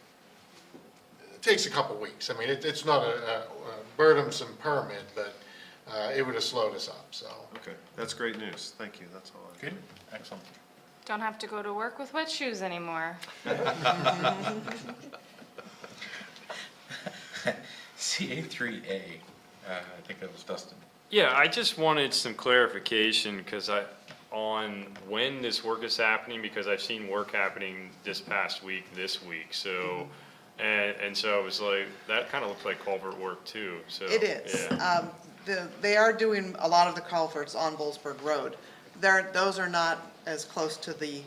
it takes a couple weeks. I mean, it's not a burdensome permit, but it would have slowed us up, so. Okay, that's great news. Thank you, that's all. Good, excellent. Don't have to go to work with wet shoes anymore. CA3A, I think that was Dustin. Yeah, I just wanted some clarification because on when this work is happening, because I've seen work happening this past week, this week, so, and so I was like, that kind of looks like culvert work too, so. It is. Yeah. They are doing a lot of the culverts on Bullsburg Road. Those are not as close to the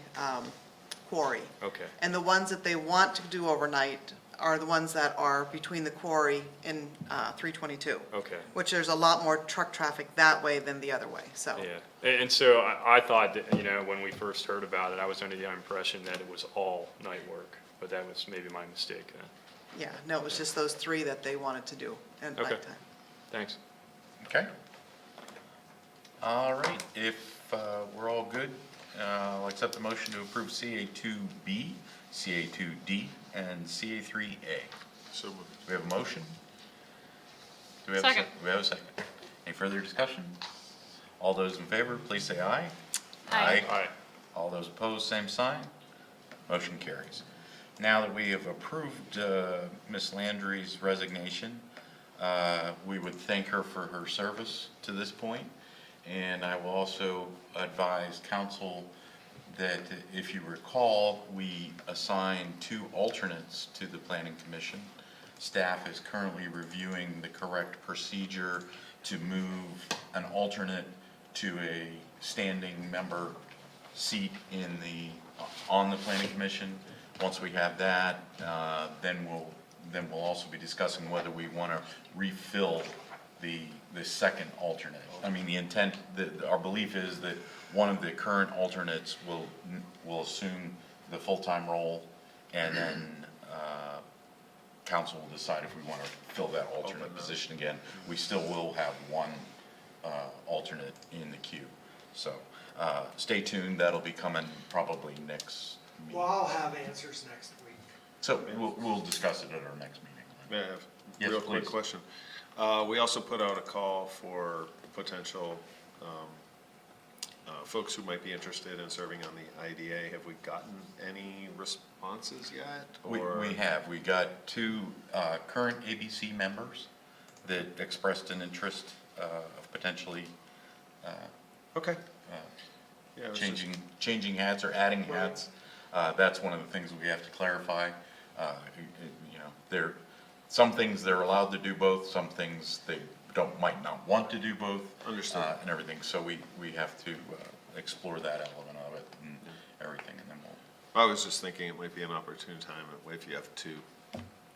quarry. Okay, And the ones that they want to do overnight are the ones that are between the quarry and 322. okay. Which there's a lot more truck traffic that way than the other way, so. Yeah, and so I thought that, when we first heard about it, I was under the impression that it was all night work, but that was maybe my mistake then. Yeah, no, it was just those three that they wanted to do at Okay. nighttime. Thanks. Okay. All right, if we're all good, I'll accept the motion to approve CA2B, CA2D, and CA3A. So moved. Do we have a motion? Do we have Second. Do we have a second? Any further discussion? All those in favor, please say aye. Aye. Aye. All those opposed, same sign. Motion carries. Now that we have approved Ms. Landry's resignation, we would thank her for her service to this point. And I will also advise council that if you recall, we assigned 2 alternates to the planning commission. Staff is currently reviewing the correct procedure to move an alternate to a standing member seat on the planning commission. Once we have that, then we'll also be discussing whether we want to refill the second alternate. I mean, the intent, our belief is that one of the current alternates will assume the full-time role, and then council will decide if we want to fill that alternate position again. We still will have one alternate in the queue. So stay tuned, that'll be coming probably next meeting. Well, I'll have answers next week. So we'll discuss it at our next meeting. May I have Yes, a real quick please. question? We also put out a call for potential folks who might be interested in serving on the IDA. Have we gotten any responses yet? or- We have. We got 2 current ABC members that expressed an interest of potentially Okay. Yeah, it was just- changing hats or adding hats. That's one of the things we have to clarify. Some things they're allowed to do both, some things they might not want to do both. Understood. And everything, so we have to explore that element of it and everything, and then I was just thinking it might be an opportune time, if you have 2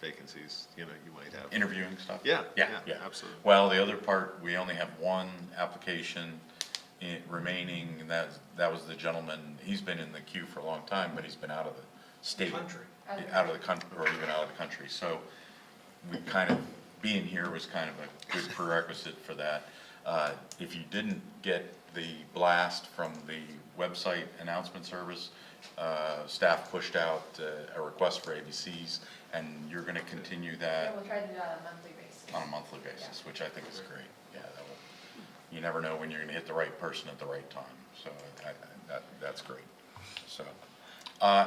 vacancies, you might have. interviewing stuff. Yeah, Yeah, yeah, yeah. absolutely. Well, the other part, we only have 1 application remaining, and that was the gentleman, he's been in the queue for a long time, but he's been out of the state. Country. Out of the country, or even out of the country, so we kind of being here was kind of a good prerequisite for that. If you didn't get the blast from the website announcement service, staff pushed out a request for ABCs, and you're gonna continue Yeah, that we'll try to do that on a monthly basis. on a monthly basis, which I think is great. Yeah, that will, you never know when you're gonna hit the right person at the right time, so that's great. So,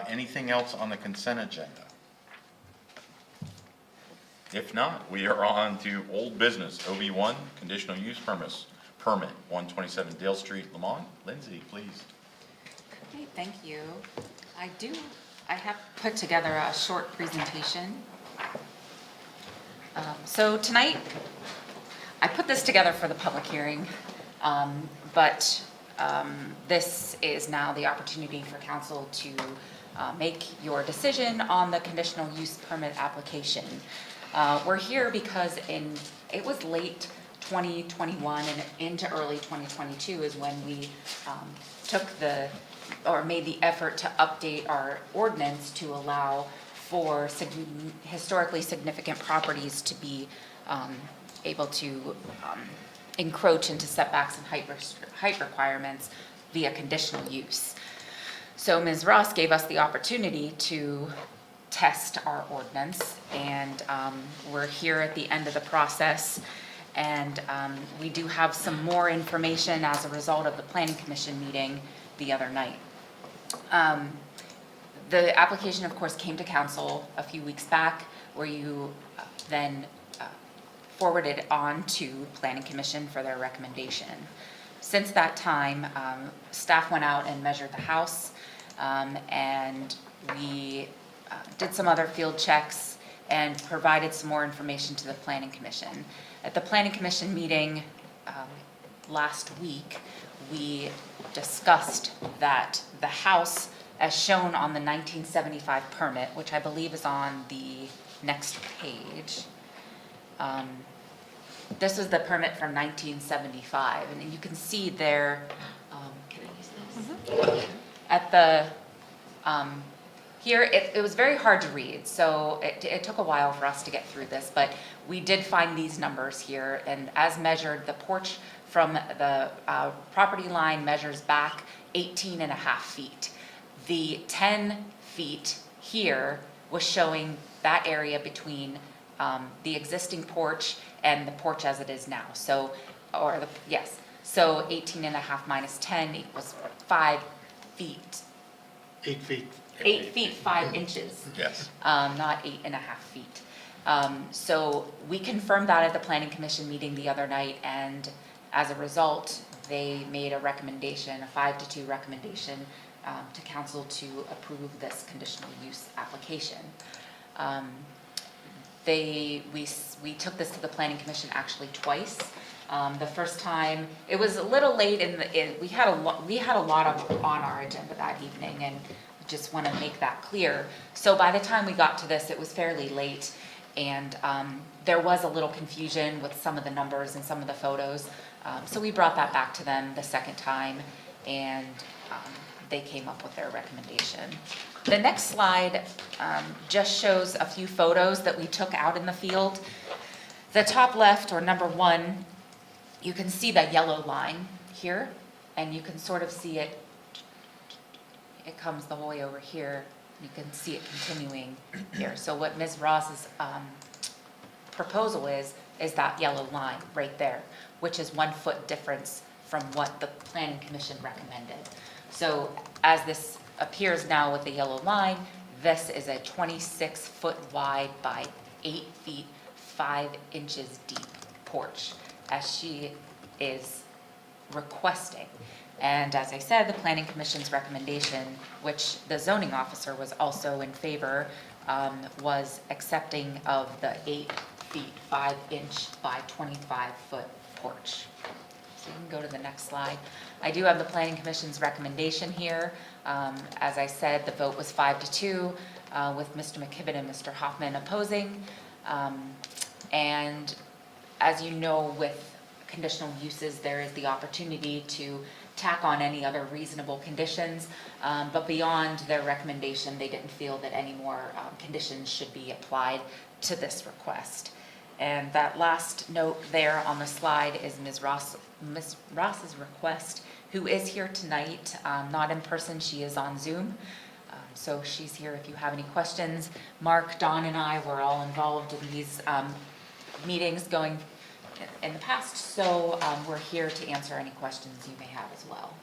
anything else on the consent agenda? If not, we are on to old business, OB1, conditional use permit, 127 Dale Street, Lamont. Lindsay, please. Okay, thank you. I have put together a short presentation. So tonight, I put this together for the public hearing, but this is now the opportunity for council to make your decision on the conditional use permit application. We're here because it was late 2021 and into early 2022 is when we made the effort to update our ordinance to allow for historically significant properties to be able to encroach into setbacks and height requirements via conditional use. So Ms. Ross gave us the opportunity to test our ordinance, and we're here at the end of the process, and we do have some more information as a result of the Planning Commission meeting the other night. The application, of course, came to council a few weeks back, where you then forwarded it on to Planning Commission for their recommendation. Since that time, staff went out and measured the house, and we did some other field checks and provided some more information to the Planning Commission. At the Planning Commission meeting last week, we discussed that the house, as shown on the 1975 permit, which I believe is on the next page, this was the permit from 1975, and you can see there, can I use this? At the, here, it was very hard to read, so it took a while for us to get through this, but we did find these numbers here, and as measured, the porch from the property line measures back 18 and a half feet. The 10 feet here was showing that area between the existing porch and the porch as it is now. So, so 18 and a half minus 10 equals 5 feet. 8 feet. 8 feet, 5 inches. Yes. Not 8 and a half feet. So we confirmed that at the Planning Commission meeting the other night, and as a result, they made a recommendation, a 5-2 recommendation to council to approve this conditional use application. We took this to the Planning Commission actually twice. The first time, it was a little late we had a lot on our agenda that evening, and just want to make that clear. So by the time we got to this, it was fairly late, and there was a little confusion with some of the numbers and some of the photos. So we brought that back to them the second time, and they came up with their recommendation. The next slide just shows a few photos that we took out in the field. The top left, or number 1, you can see that yellow line here, and you can sort of see it. It comes the whole way over here. You can see it continuing here. So what Ms. Ross's proposal is that yellow line right there, which is 1 foot difference from what the Planning Commission recommended. So as this appears now with the yellow line, this is a 26 foot wide by 8 feet, 5 inches deep porch, as she is requesting. And as I said, the Planning Commission's recommendation, which the zoning officer was also in favor, was accepting of the 8 feet, 5 inch by 25 foot porch. So you can go to the next slide. I do have the Planning Commission's recommendation here. As I said, the vote was 5-2, with Mr. McKibben and Mr. Hoffman opposing. And as you know, with conditional uses, there is the opportunity to tack on any other reasonable conditions, but beyond their recommendation, they didn't feel that any more conditions should be applied to this request. And that last note there on the slide is Ms. Ross's request, who is here tonight, not in person, she is on Zoom. So she's here if you have any questions. Mark, Don, and I were all involved in these meetings going in the past, so we're here to answer any questions you may have as well.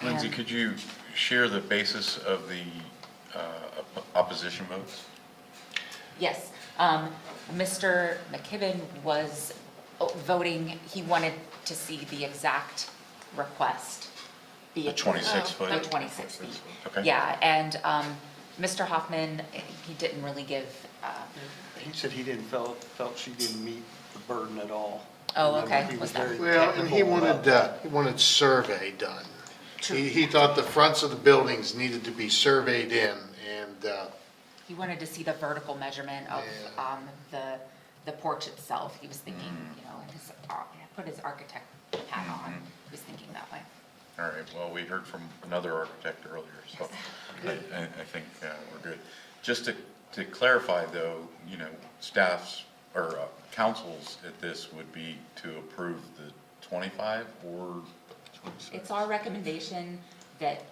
Lindsay, And- could you share the basis of the opposition votes? Yes, Mr. McKibben was voting, he wanted to see the exact request be The approved. 26 foot? The 26 feet. Okay. Yeah, and Mr. Hoffman, he didn't really give, He said he didn't felt she didn't meet the burden at all. Oh, Remember, okay. he Was was that- very Well, and technical about he wanted survey done. He thought the fronts of the buildings needed to be surveyed in, and, he wanted to see the vertical measurement of the porch itself. He was thinking, you know, put his architect hat on, he was thinking that way. All right, well, we heard from another architect earlier, so I think we're good. Just to clarify though, you know, staff's or councils at this would be to approve the 25 or 26? It's our recommendation that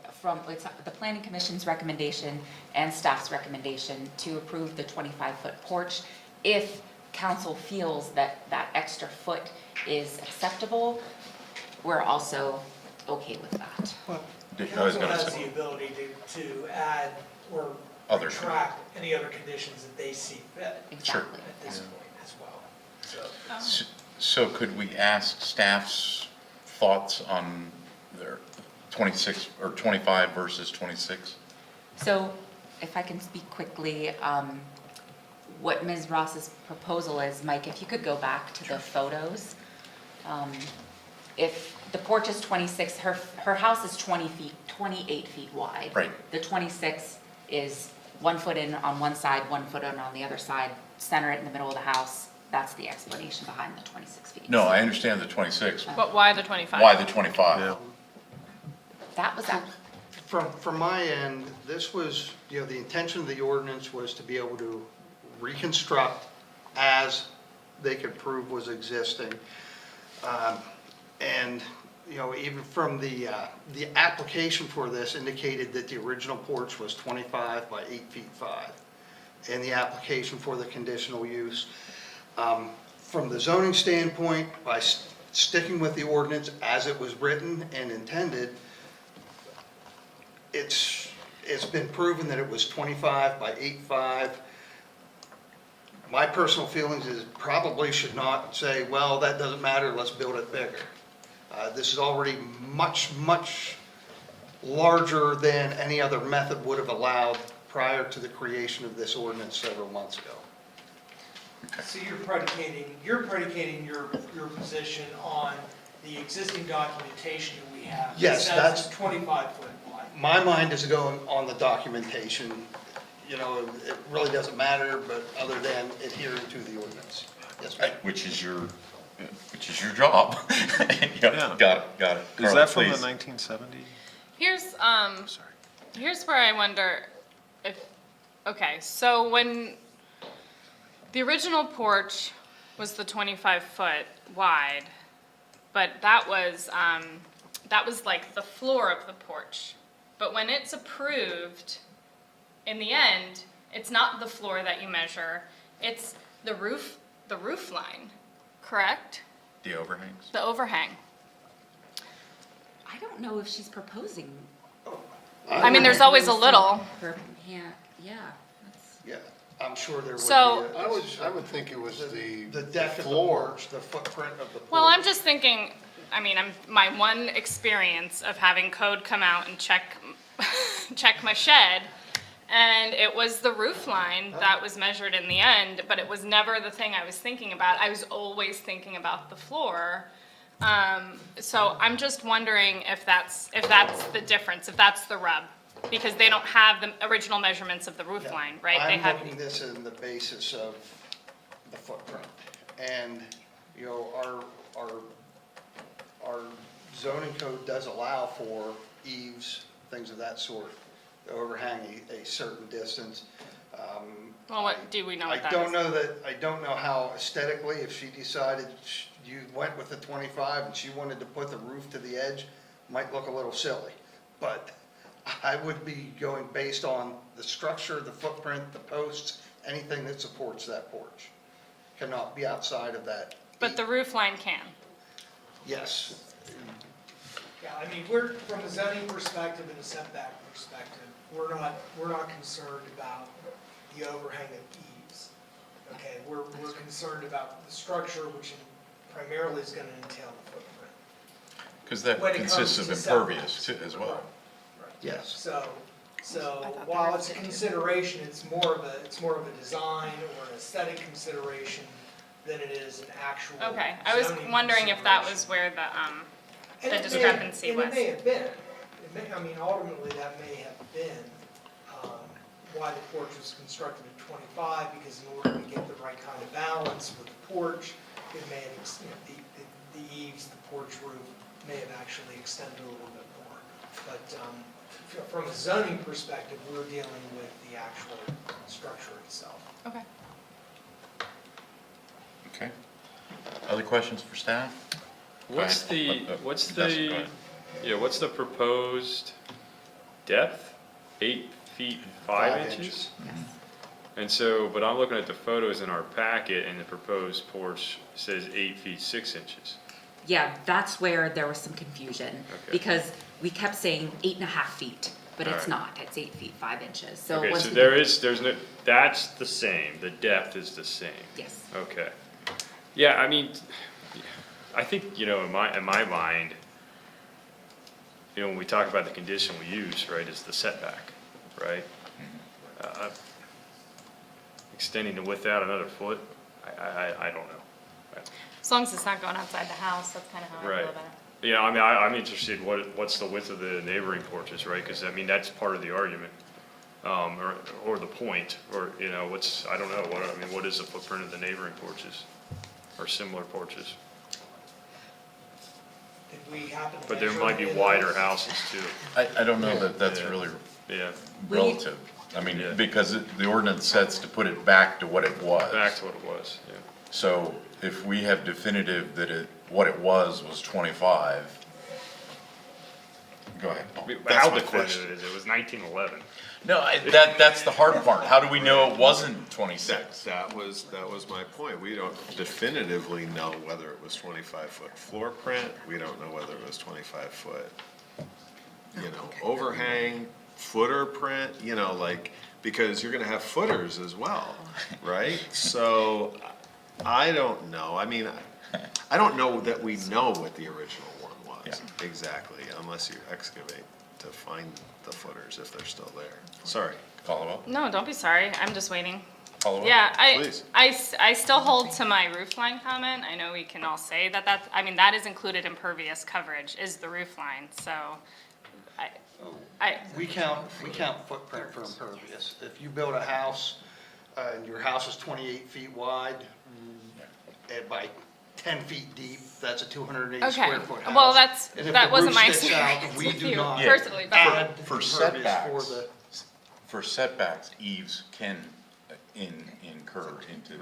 it's the planning commission's recommendation and staff's recommendation to approve the 25-foot porch. If council feels that that extra foot is acceptable, we're also okay with that. The I was council gonna has say- the ability to add or Other- retract any other conditions that they see fit Exactly. at this point as well. So could we ask staff's thoughts on their 26 or 25 versus 26? So if I can speak quickly, what Ms. Ross's proposal is, Mike, if you could go back to the photos. If the porch is 26, her house is 28 feet wide. Right. The 26 is 1 foot in on one side, 1 foot in on the other side, center it in the middle of the house. That's the explanation behind the 26 feet. No, I understand the 26. But why the 25? Why the 25? That was, From my end, this was, you know, the intention of the ordinance was to be able to reconstruct as they could prove was existing. And, you know, even from the application for this indicated that the original porch was 25 by 8 feet 5. And the application for the conditional use. From the zoning standpoint, by sticking with the ordinance as it was written and intended, it's been proven that it was 25 by 8.5. My personal feelings is probably should not say, well, that doesn't matter, let's build it bigger. This is already much, much larger than any other method would have allowed prior to the creation of this ordinance several months ago. So you're predicating your position on the existing documentation that we have. Yes, It says it's 25 foot wide. My mind is going on the documentation, you know, it really doesn't matter, but other than adhering to the ordinance. Yes, ma'am. Which is your job. Yeah. Got it. Is Carla, that from the please. 1970? Here's where I wonder if, okay, so when the original porch was the 25 foot wide, but that was like the floor of the porch. But when it's approved, in the end, it's not the floor that you measure, it's the roof line, correct? The overhangs? The overhang. I don't know if she's proposing I mean, there's always a little. her, yeah, that's. Yeah, I'm sure there would be. So- I would think it was The deck of the floor. porch, the footprint of the porch. Well, I'm just thinking, I mean, my one experience of having code come out and check my shed, and it was the roof line that was measured in the end, but it was never the thing I was thinking about. I was always thinking about the floor. So I'm just wondering if that's the difference, if that's the rub, because they don't have the original measurements of the roof line, right? They I'm have. looking this in the basis of the footprint. And, you know, our zoning code does allow for eaves, things of that sort, to overhang a certain distance. Well, what, do we know what that I is? don't know how aesthetically, if she decided you went with the 25 and she wanted to put the roof to the edge, might look a little silly. But I would be going based on the structure, the footprint, the posts, anything that supports that porch. Cannot be outside of that. But the roof line can. Yes. Yeah, I mean, we're, from a zoning perspective and a setback perspective, we're not concerned about the overhang of eaves. Okay, we're concerned about the structure, which primarily is gonna entail the footprint. Because that When it comes consists of to impervious setbacks. too, as well. Right. Yes. So while it's a consideration, it's more of a design or an aesthetic consideration than it is an actual Okay, I was zoning wondering if that was consideration. where the And it may- discrepancy was. And it may have been. I mean, ultimately, that may have been why the porch was constructed at 25, because in order to get the right kind of balance with the porch, it may have, the eaves, the porch roof may have actually extended a little bit more. But from a zoning perspective, we're dealing with the actual structure itself. Okay. Okay. Other questions for staff? What's Go ahead. what's Dustin, go the, ahead. yeah, what's the proposed depth? 8 feet 5 5 inches? And so, but I'm looking at the photos in our packet, and the proposed porch says 8 feet 6 inches. Yeah, that's where there was some confusion, Okay. because we kept saying 8.5 feet, but it's Alright. not, it's 8 feet 5 inches, so. Okay, once so we- there's no, that's the same, the depth is the same. Yes. Okay. Yeah, I mean, I think, in my mind, when we talk about the conditional use, right, is the setback, right? Extending the width out another foot, I don't know. As long as it's not going outside the house, that's kind of how I Right. feel about it. Yeah, I mean, I'm interested, what's the width of the neighboring porches, right? Because, I mean, that's part of the argument, or the point, or, I don't know, what is the footprint of the neighboring porches? Or similar porches? Did we happen to But there measure might be any of wider those? houses too. I don't know that that's Yeah. really Yeah, relative. I mean, Yeah. because the ordinance sets to put it back to what it was. back to what it was, yeah. So if we have definitive that what it was 25, go ahead, Paul. That's How my definitive question. is it? It was 1911. No, that's the hard part. How do we know it wasn't 26? That was my point. We don't definitively know whether it was 25-foot floor print. We don't know whether it was 25-foot, overhang, footer print, because you're gonna have footers as well, right? So, I don't know. I mean, I don't know that we know what the original one was exactly, unless you excavate to find the footers if they're still there. Sorry. Follow up? No, don't be sorry, I'm just waiting. Follow up? Yeah, Please. I still hold to my roof line comment. I know we can all say that is included impervious coverage, is the roof line, so We count footprint for impervious. If you build a house, and your house is 28 feet wide, and by 10 feet deep, that's a 280 okay. square foot house. Well, And if that the wasn't roof my sticks out, experience we with do you not personally, but add For impervious setbacks, the- for setbacks, eaves can incur into,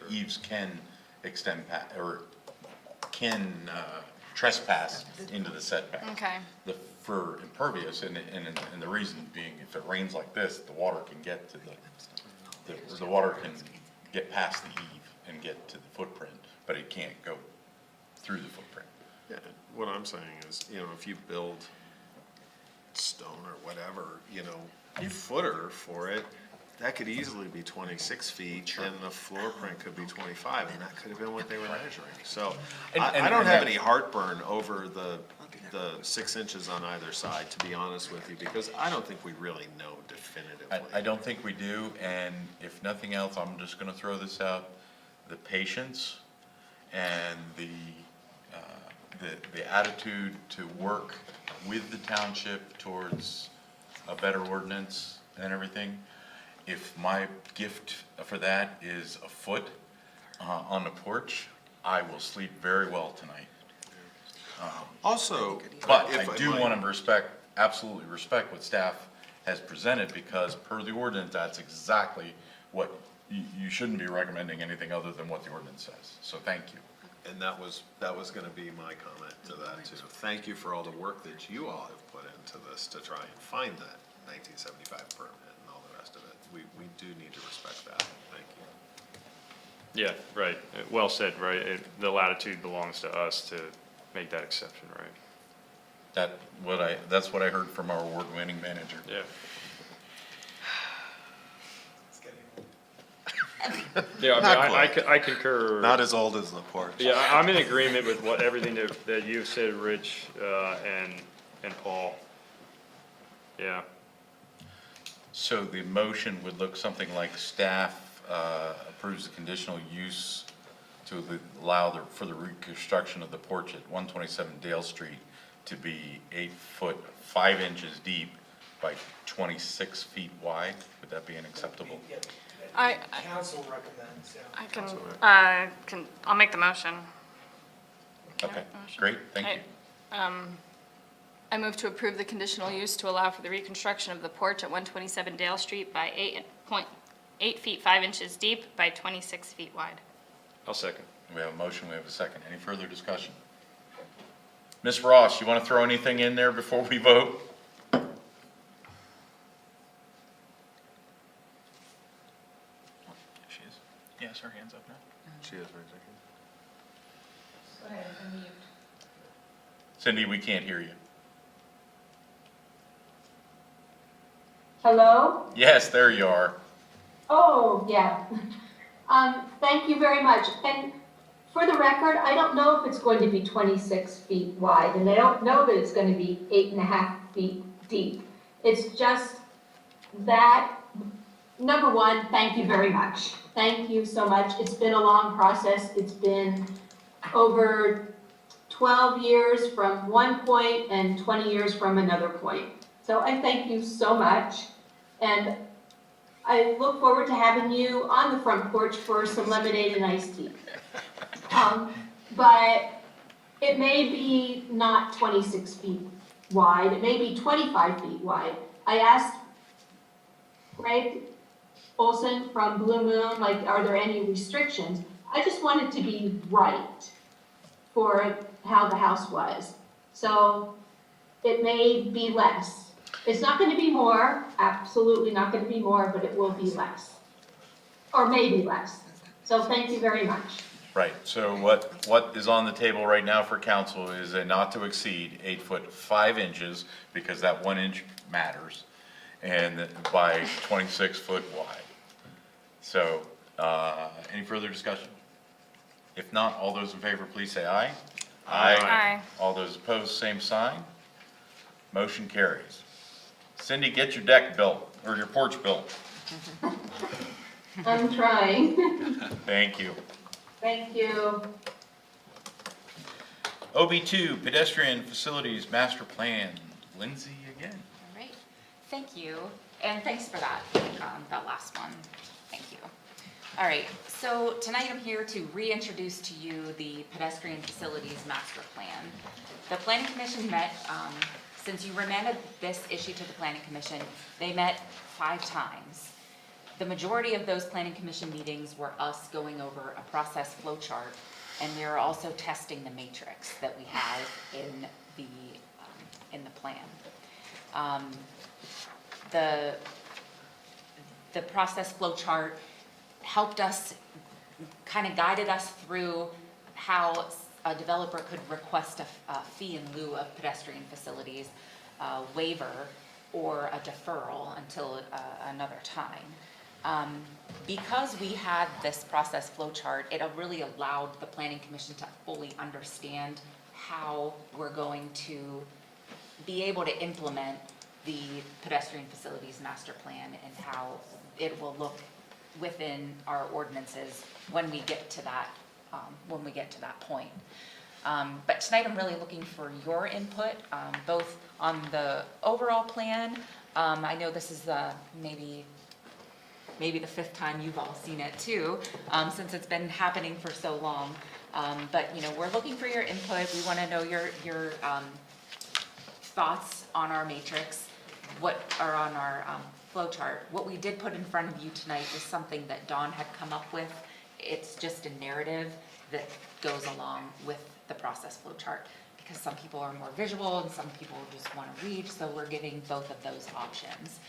eaves can extend, or can trespass into the setback. okay. For impervious, and the reason being, if it rains like this, the water can get to the water can get past the eave and get to the footprint, but it can't go through the footprint. Yeah, what I'm saying is, if you build stone or whatever, footer for it, that could easily be 26 feet, and the floor print could be 25, and that could have been what they were measuring. So, I don't have any heartburn over the 6 inches on either side, to be honest with you, because I don't think we really know definitively. I don't think we do, and if nothing else, I'm just gonna throw this out, the patience and the attitude to work with the township towards a better ordinance and everything. If my gift for that is a foot on the porch, I will sleep very well tonight. Also, But if I do might- want to absolutely respect what staff has presented, because per the ordinance, that's exactly what, you shouldn't be recommending anything other than what the ordinance says. So thank you. And that was gonna be my comment to that too. Thank you for all the work that you all have put into this to try and find that 1975 permit and all the rest of it. We do need to respect that. Thank you. Yeah, right. Well said, right? The latitude belongs to us to make that exception, right? That's what I heard from our award-winning manager. Yeah. Not Yeah, I quite. I concur. Not as old as the porch. Yeah, I'm in agreement with everything that you've said, Rich, and Paul. Yeah. So the motion would look something like staff approves the conditional use to allow for the reconstruction of the porch at 127 Dale Street to be 8 foot 5 inches deep by 26 feet wide. Would that be an acceptable? Council recommends, yeah. I'll make the motion. Okay, great, thank you. I move to approve the conditional use to allow for the reconstruction of the porch at 127 Dale Street by 8 feet 5 inches deep by 26 feet wide. I'll second. We have a motion, we have a second. Any further discussion? Ms. Ross, you want to throw anything in there before we vote? She is. Yes, her hand's up now. She is raising her hand. Go ahead, unmute. Cindy, we can't hear you. Hello? Yes, there you are. Oh, yeah. Thank you very much. And for the record, I don't know if it's going to be 26 feet wide, and I don't know that it's going to be 8.5 feet deep. It's just that, number one, thank you very much. Thank you so much. It's been a long process. It's been over 12 years from one point and 20 years from another point. So I thank you so much. And I look forward to having you on the front porch for some lemonade and iced tea. But it may be not 26 feet wide, it may be 25 feet wide. I asked Greg Olson from Blue Moon, like, are there any restrictions? I just want it to be right for how the house was. So it may be less. It's not going to be more, absolutely not going to be more, but it will be less. Or maybe less. So thank you very much. Right, so what is on the table right now for council is a not to exceed 8 foot 5 inches, because that 1 inch matters, and by 26 foot wide. So, any further discussion? If not, all those in favor, please say aye. Aye. All those opposed, same sign. Motion carries. Cindy, get your deck built, or your porch built. I'm trying. Thank you. Thank you. OB2, pedestrian facilities master plan. Lindsay again. All right, thank you, and thanks for that last one, thank you. All right, so tonight I'm here to reintroduce to you the pedestrian facilities master plan. The planning commission met, since you remanded this issue to the planning commission, they met 5 times. The majority of those planning commission meetings were us going over a process flow chart, and we were also testing the matrix that we have in the plan. The process flow chart helped us, kind of guided us through how a developer could request a fee in lieu of pedestrian facilities waiver or a deferral until another time. Because we had this process flow chart, it really allowed the planning commission to fully understand how we're going to be able to implement the pedestrian facilities master plan and how it will look within our ordinances when we get to that point. But tonight I'm really looking for your input, both on the overall plan. I know this is maybe the 5th time you've all seen it too, since it's been happening for so long. But we're looking for your input. We want to know your thoughts on our matrix. what are on our flow chart. What we did put in front of you tonight is something that Dawn had come up with. It's just a narrative that goes along with the process flow chart, because some people are more visual and some people just want to read, so we're giving both of those options.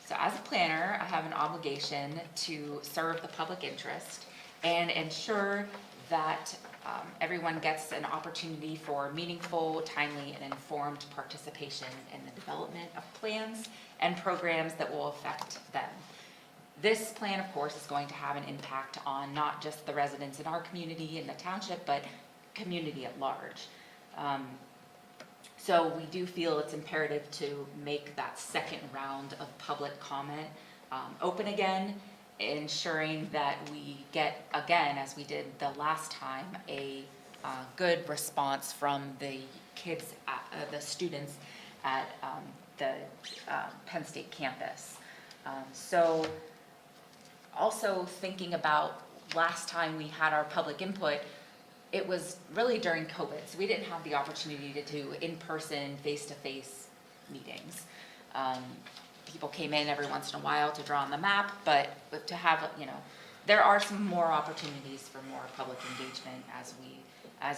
So as a planner, I have an obligation to serve the public interest and ensure that everyone gets an opportunity for meaningful, timely, and informed participation in the development of plans and programs that will affect them. This plan, of course, is going to have an impact on not just the residents in our community and the township, but community at large. So we do feel it's imperative to make that second round of public comment open again, ensuring that we get, again, as we did the last time, a good response from the kids, the students at the Penn State campus. So also thinking about last time we had our public input, it was really during COVID, so we didn't have the opportunity to do in-person, face-to-face meetings. People came in every once in a while to draw on the map, but to have, there are some more opportunities for more public engagement as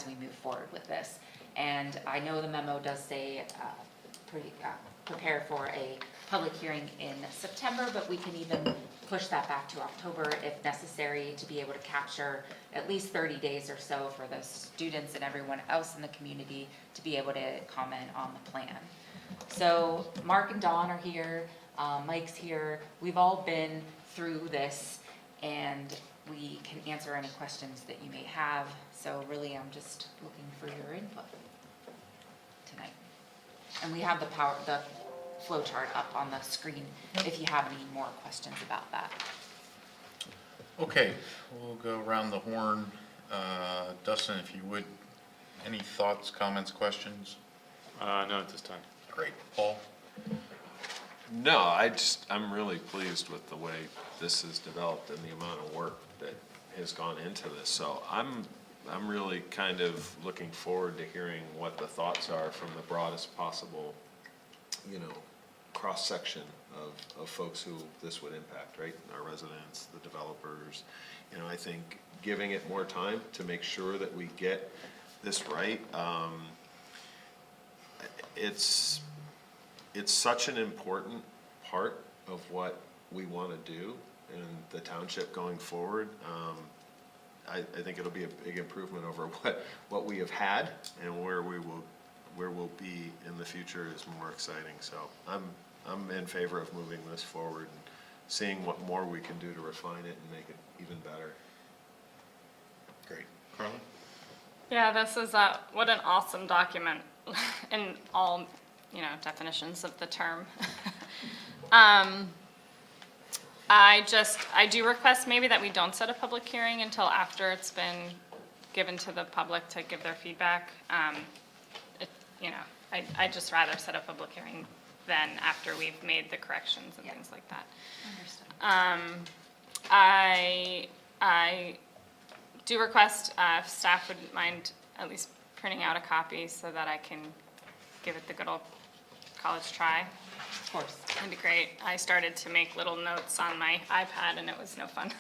we move forward with this. And I know the memo does say prepare for a public hearing in September, but we can even push that back to October if necessary to be able to capture at least 30 days or so for the students and everyone else in the community to be able to comment on the plan. So Mark and Dawn are here, Mike's here. We've all been through this and we can answer any questions that you may have. So really, I'm just looking for your input tonight. And we have the flow chart up on the screen if you have any more questions about that. Okay, we'll go around the horn. Dustin, if you would, any thoughts, comments, questions? No, at this time. Great. Paul? No, I'm really pleased with the way this is developed and the amount of work that has gone into this. So I'm really kind of looking forward to hearing what the thoughts are from the broadest possible, cross-section of folks who this would impact, right? Our residents, the developers. I think giving it more time to make sure that we get this right. It's such an important part of what we want to do in the township going forward. I think it'll be a big improvement over what we have had, and where we'll be in the future is more exciting. So I'm in favor of moving this forward and seeing what more we can do to refine it and make it even better. Great. Carly? Yeah, this is what an awesome document in all, definitions of the term. I do request maybe that we don't set a public hearing until after it's been given to the public to give their feedback. I'd just rather set a public hearing than after we've made the corrections and things like that. Understood. I do request if staff wouldn't mind at least printing out a copy so that I can give it the good old college try. Of course. That'd be great. I started to make little notes on my iPad and it was no fun.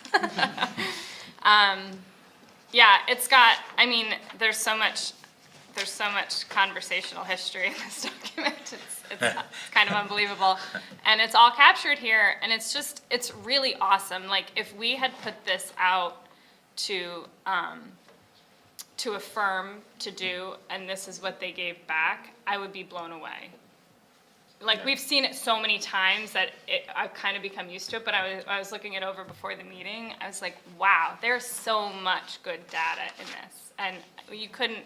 Yeah, it's got, there's so much conversational history in this document. It's kind of unbelievable. And it's all captured here, and it's really awesome. Like, if we had put this out to a firm to do, and this is what they gave back, I would be blown away. Like, we've seen it so many times that I've kind of become used to it, but I was looking it over before the meeting. I was like, wow, there's so much good data in this. And we couldn't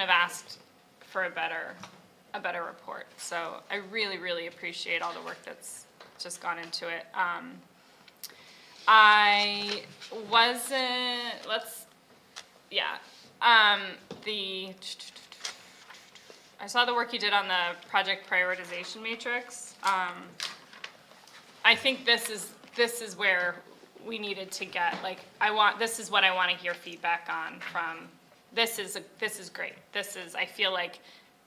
have asked for a better report. So I really, really appreciate all the work that's just gone into it. I saw the work you did on the project prioritization matrix. I think this is where we needed to get, this is what I want to hear feedback on from. This is great. I feel like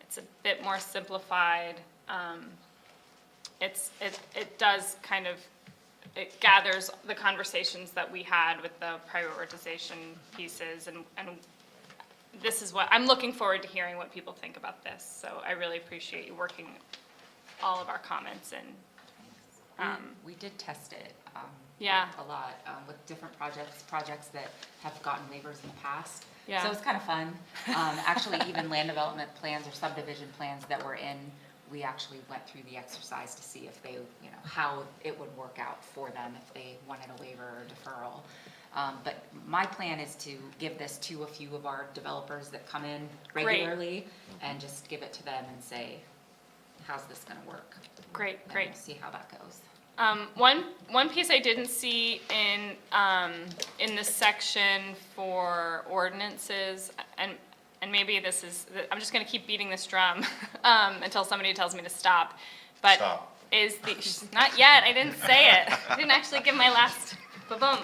It's a bit more simplified. It does kind of, it gathers the conversations that we had with the prioritization pieces, and this is what, I'm looking forward to hearing what people think about this. So I really appreciate you working all of our comments in. We did test it. Yeah. A lot, with different projects that have gotten waivers in the past. Yeah. So it's kind of fun. Actually, even land development plans or subdivision plans that were in, we actually went through the exercise to see if they, you know, how it would work out for them if they wanted a waiver or deferral. But my plan is to give this to a few of our developers that come in regularly and just give it to them and say, how's this gonna work? Great. And we'll see how that goes. One piece I didn't see in the section for ordinances, and maybe this is, I'm just gonna keep beating this drum until somebody tells me to stop. But Stop. is the, not yet, I didn't say it. I didn't actually give my last ba-boom.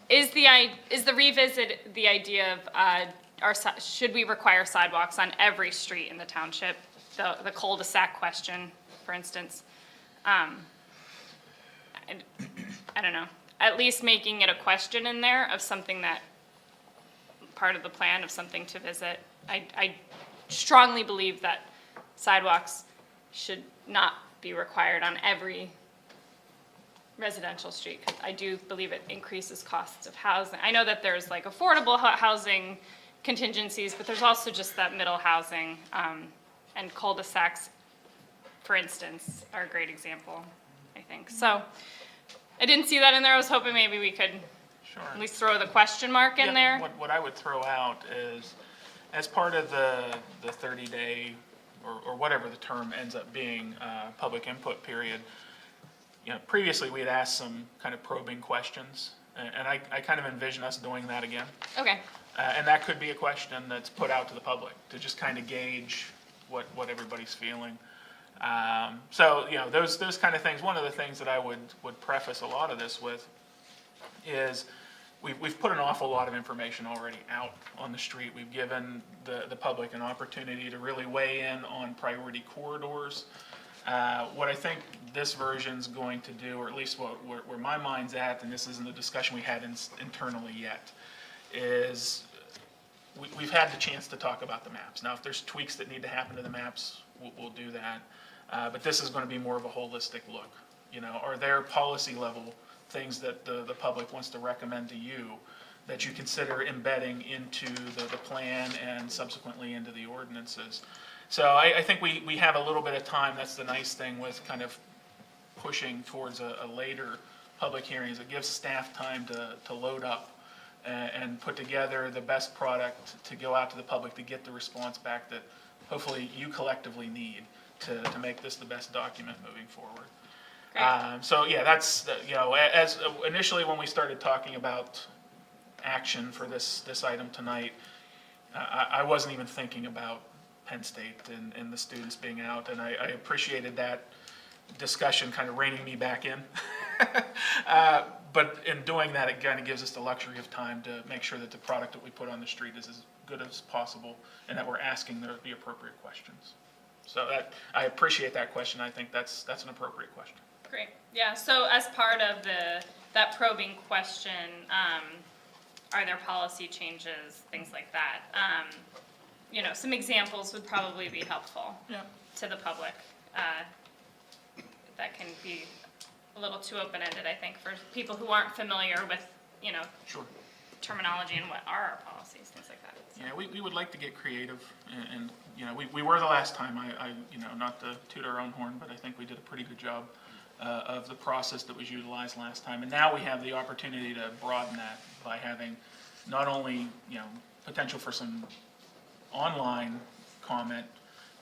Is the revisit the idea of, should we require sidewalks on every street in the township? The cul-de-sac question, for instance. I don't know, at least making it a question in there of something that, part of the plan of something to visit. I strongly believe that sidewalks should not be required on every residential street, because I do believe it increases costs of housing. I know that there's like affordable housing contingencies, but there's also just that middle housing, and cul-de-sacs, for instance, are a great example, I think. So I didn't see that in there. I was hoping maybe we could at least throw the question mark in there. What I would throw out is, as part of the 30-day, or whatever the term ends up being, public input period, you know, previously we had asked some kind of probing questions, and I kind of envision us doing that again. Okay. And that could be a question that's put out to the public to just kind of gauge what everybody's feeling. So, you know, those kind of things. One of the things that I would preface a lot of this with is we've put an awful lot of information already out on the street. We've given the public an opportunity to really weigh in on priority corridors. What I think this version's going to do, or at least where my mind's at, and this isn't a discussion we had internally yet, is we've had the chance to talk about the maps. Now, if there's tweaks that need to happen to the maps, we'll do that. But this is going to be more of a holistic look. You know, are there policy level things that the public wants to recommend to you that you consider embedding into the plan and subsequently into the ordinances? So I think we have a little bit of time. That's the nice thing with kind of pushing towards a later public hearing, is it gives staff time to load up and put together the best product to go out to the public to get the response back that hopefully you collectively need to make this the best document moving forward. So yeah, that's, you know, as initially when we started talking about action for this item tonight, I wasn't even thinking about Penn State and the students being out, and I appreciated that discussion kind of reining me back in. But in doing that, it kind of gives us the luxury of time to make sure that the product that we put on the street is as good as possible, and that we're asking the appropriate questions. So that, I appreciate that question. I think that's an appropriate question. Great. Yeah, so as part of that probing question, are there policy changes, things like that? You know, some examples would probably be helpful to the public. That can be a little too open-ended, I think, for people who aren't familiar with, you know, terminology and what are our policies, things like that. So. Yeah, we would like to get creative, and you know, we were the last time. I you know, not to toot our own horn, but I think we did a pretty good job of the process that was utilized last time. And now we have the opportunity to broaden that by having not only, you know, potential for some online comment,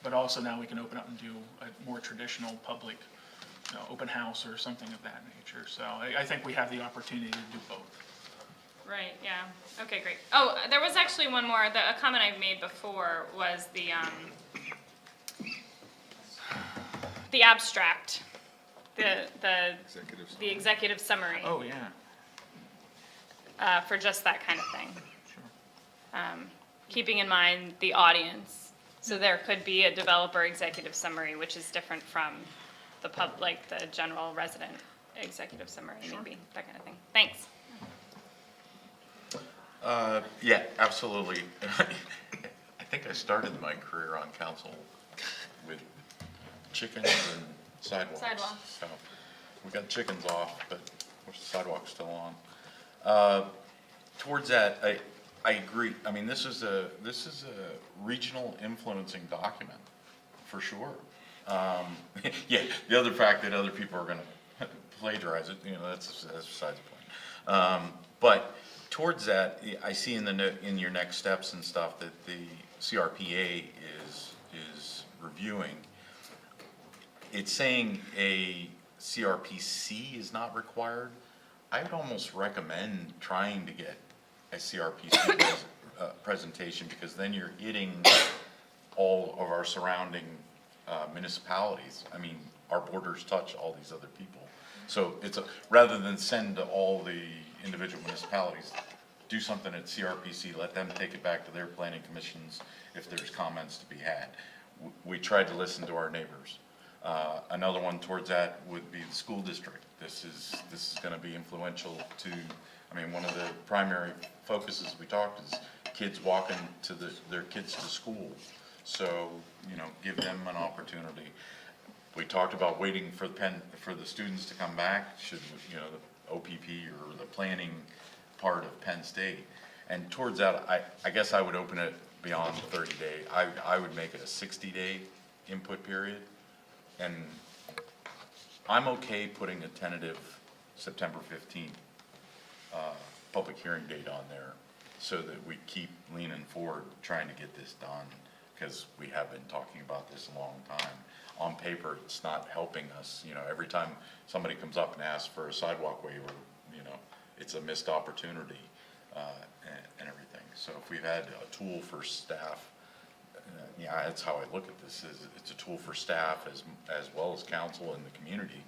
but also now we can open up and do a more traditional public, you know, open house or something of that nature. So I think we have the opportunity to do both. Right, yeah. Okay, great. Oh, there was actually one more. A comment I've made before was the abstract, the executive summary. Oh, yeah. For just that kind of thing. Sure. Keeping in mind the audience. So there could be a developer executive summary, which is different from the like the general resident executive summary, maybe, that kind of thing. Thanks. Yeah, absolutely. I think I started my career on council with chickens and sidewalks. Sidewalks. So we got chickens off, but the sidewalk's still on. Towards that, I agree. I mean, this is a regional influencing document, for sure. Yeah, the other fact that other people are gonna plagiarize it, that's besides the point. But towards that, I see in the note, in your next steps and stuff, that the CRPA is reviewing. It's saying a CRPC is not required. I would almost recommend trying to get a CRPC presentation, because then you're hitting all of our surrounding municipalities. I mean, our borders touch all these other people. So rather than send to all the individual municipalities, do something at CRPC, let them take it back to their planning commissions if there's comments to be had. We tried to listen to our neighbors. Another one towards that would be the school district. This is gonna be influential to, I mean, one of the primary focuses we talked is kids walking to their kids to school. So, give them an opportunity. We talked about waiting for the students to come back, should, the OPP or the planning part of Penn State. And towards that, I guess I would open it beyond 30 day. I would make it a 60-day input period. And I'm okay putting a tentative September 15th public hearing date on there, so that we keep leaning forward, trying to get this done, because we have been talking about this a long time. On paper, it's not helping us, every time somebody comes up and asks for a sidewalk waiver, it's a missed opportunity, and everything. So if we've had a tool for staff, that's how I look at this, is it's a tool for staff as well as council and the community.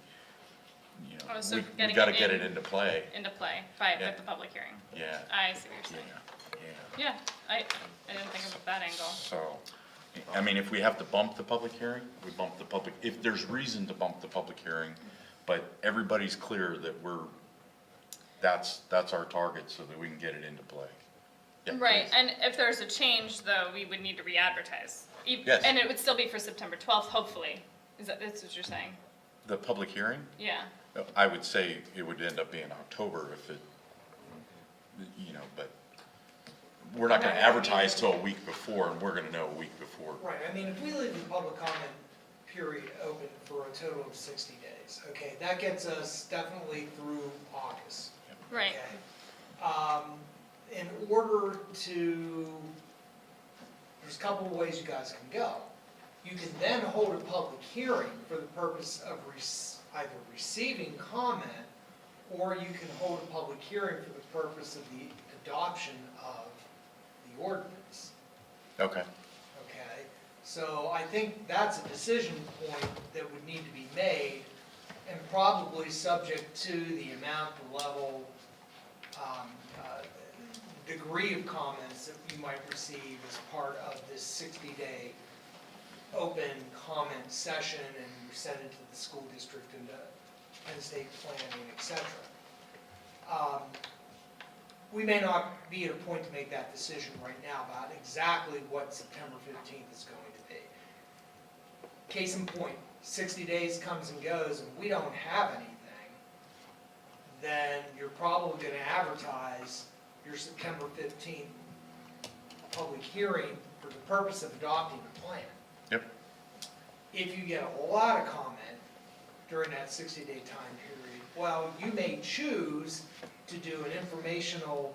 So We getting gotta it get it into play. With the public hearing. Yeah. I see what you're saying. Yeah, I didn't think of that angle. So, I mean, if we have to bump the public hearing, we bump the public, if there's reason to bump the public hearing, but everybody's clear that that's our target, so that we can get it into play. Yeah, Right, please. and if there's a change, though, we would need to re-advertise. Yes. And it would still be for September 12th, hopefully. That's what you're saying? The public hearing, Yeah. I would say it would end up being October if it, but we're not gonna advertise till a week before, and we're gonna know a week before. Right, I mean, if we leave the public comment period open for a total of 60 days, okay, that gets us definitely through August. Right. Okay. In order to, there's a couple of ways you guys can go. You can then hold a public hearing for the purpose of either receiving comment, or you can hold a public hearing for the purpose of the adoption of the ordinance. Okay. Okay, so I think that's a decision point that would need to be made, and probably subject to the amount, the level, degree of comments that you might receive as part of this 60-day open comment session, and you send it to the school district and to Penn State planning, et cetera. We may not be at a point to make that decision right now about exactly what September 15th is going to be. Case in point, 60 days comes and goes and we don't have anything, then you're probably going to advertise your September 15th public hearing for the purpose of adopting the plan. Yep. If you get a lot of comment during that 60-day time period, well, you may choose to do an informational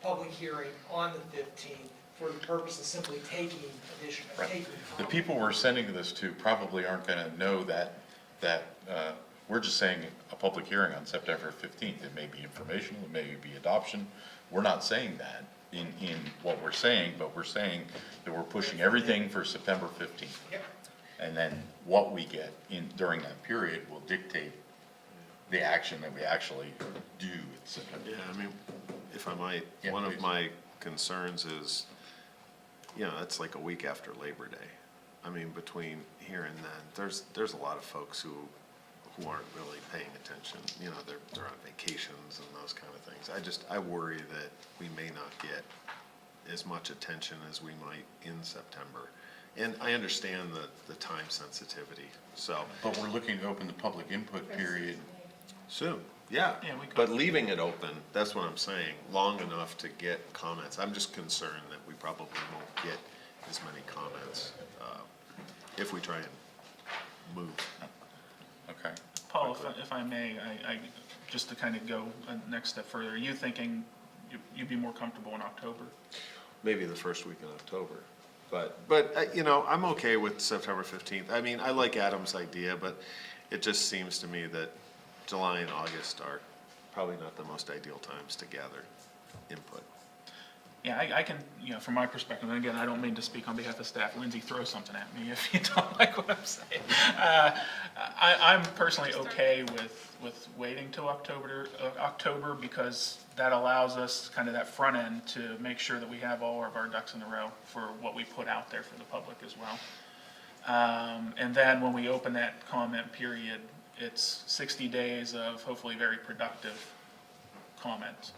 public hearing on the 15th for the purpose of simply taking taking The comment. people we're sending this to probably aren't gonna know that we're just saying a public hearing on September 15th. It may be informational, it may be adoption. We're not saying that in what we're saying, but we're saying that we're pushing everything for September 15th. Yep. And then what we get during that period will dictate the action that we actually do in September. Yeah, I mean, if I might, Yeah, one please. of my concerns is you know, that's like a week after Labor Day. I mean, between here and then, there's a lot of folks who aren't really paying attention. You know, they're on vacations and those kind of things. I worry that we may not get as much attention as we might in September. And I understand the time sensitivity, so. But we're looking to open the public input period. Soon, yeah. Yeah, we could. But leaving it open, that's what I'm saying, long enough to get comments. I'm just concerned that we probably won't get as many comments if we try and move. Okay. Paul, if I may, I just to kind of go a next step further, are you thinking you'd be more comfortable in October? Maybe the first week in October. But you know, I'm okay with September 15th. I mean, I like Adam's idea, but it just seems to me that July and August are probably not the most ideal times to gather input. Yeah, I can, you know, from my perspective, and again, I don't mean to speak on behalf of staff, Lindsay, throw something at me if you don't like what I'm saying. I'm personally okay with waiting till October because that allows us kind of that front end to make sure that we have all of our ducks in a row for what we put out there for the public as well. And then when we open that comment period, it's 60 days of hopefully very productive comment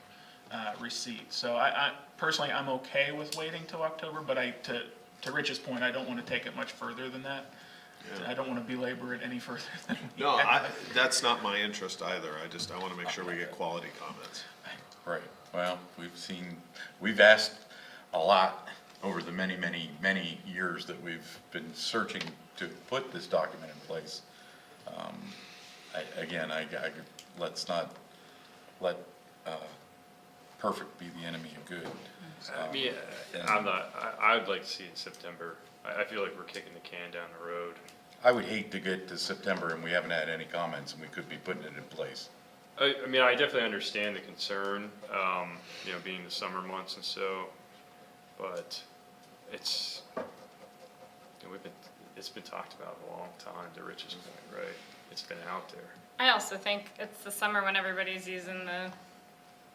receipt. So I personally, I'm okay with waiting till October, but to Rich's point, I don't want to take it much further than that. Yeah. I don't want to belabor it any further than we No, have. that's not my interest either. I want to make sure we get quality comments. Right. Well, we've asked a lot over the many, many, many years that we've been searching to put this document in place. Let's not let perfect be the enemy of good. I mean, I would like to see it in September. I feel like we're kicking the can down the road. I would hate to get to September and we haven't had any comments and we could be putting it in place. I mean, I definitely understand the concern, you know, being the summer months and so, but it's, you know, it's been talked about a long time, to Rich's point, right? It's been out there. I also think it's the summer when everybody's using the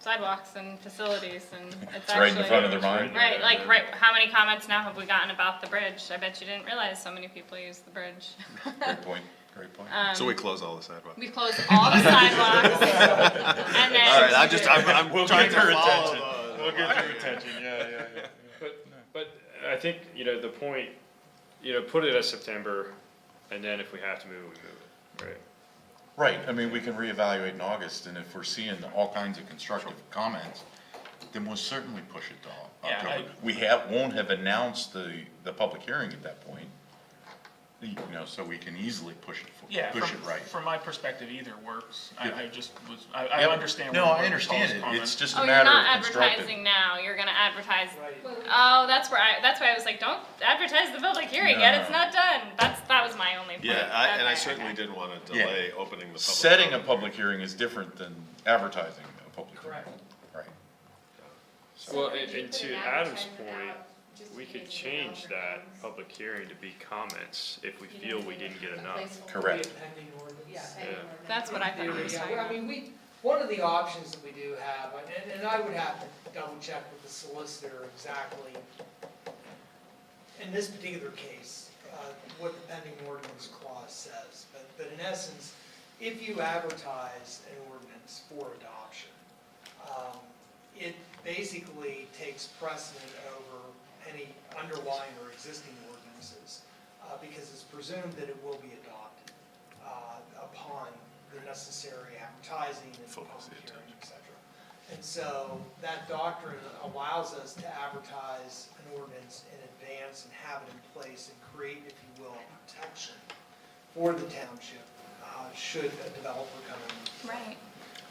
sidewalks and facilities and it's It's right in the actually- front of their mind. Right, like, right, how many comments now have we gotten about the bridge? I bet you didn't realize so many people use the bridge. Great point, great point. So we close all the sidewalks. We closed all the sidewalks and then. All right, I'm We'll trying get to your follow attention. We'll get your attention, yeah. But I think, you know, the point, you know, put it as September, and then if we have to move, we move it, right? Right, I mean, we can reevaluate in August, and if we're seeing all kinds of constructive comments, then we'll certainly push it to Yeah, October. We won't have announced the public hearing at that point, you know, so we can easily push it right. From my perspective, either works. Yeah. I understand. No, where I understand Paul's it, comment. it's just Oh, a you're matter not of constructive. advertising now, you're gonna advertise. Right. Oh, that's why I was like, don't advertise the public hearing yet, it's No. not done. That was my only point. Yeah, and I Okay, certainly okay. didn't want to delay opening the public. Setting a comment. public hearing is different than advertising a public hearing. Correct. Right. Well, Would you and put to an Adam's advertisement point, out just we in could case change the that developer public hearing to be comments if we feel we didn't get enough. Correct. Pending ordinance. Yeah. That's what I thought you were Yeah, saying. well, I mean, one of the options that we do have, and I would have to double check with the solicitor exactly, in this particular case, what the pending ordinance clause says. But in essence, if you advertise an ordinance for adoption, it basically takes precedent over any underlying or existing ordinances, because it's presumed that it will be adopted upon the necessary advertising and Focus the public hearing, attention. et cetera. And so that doctrine allows us to advertise an ordinance in advance and have it in place and create, if you will, protection for the township, should a developer come in. Right.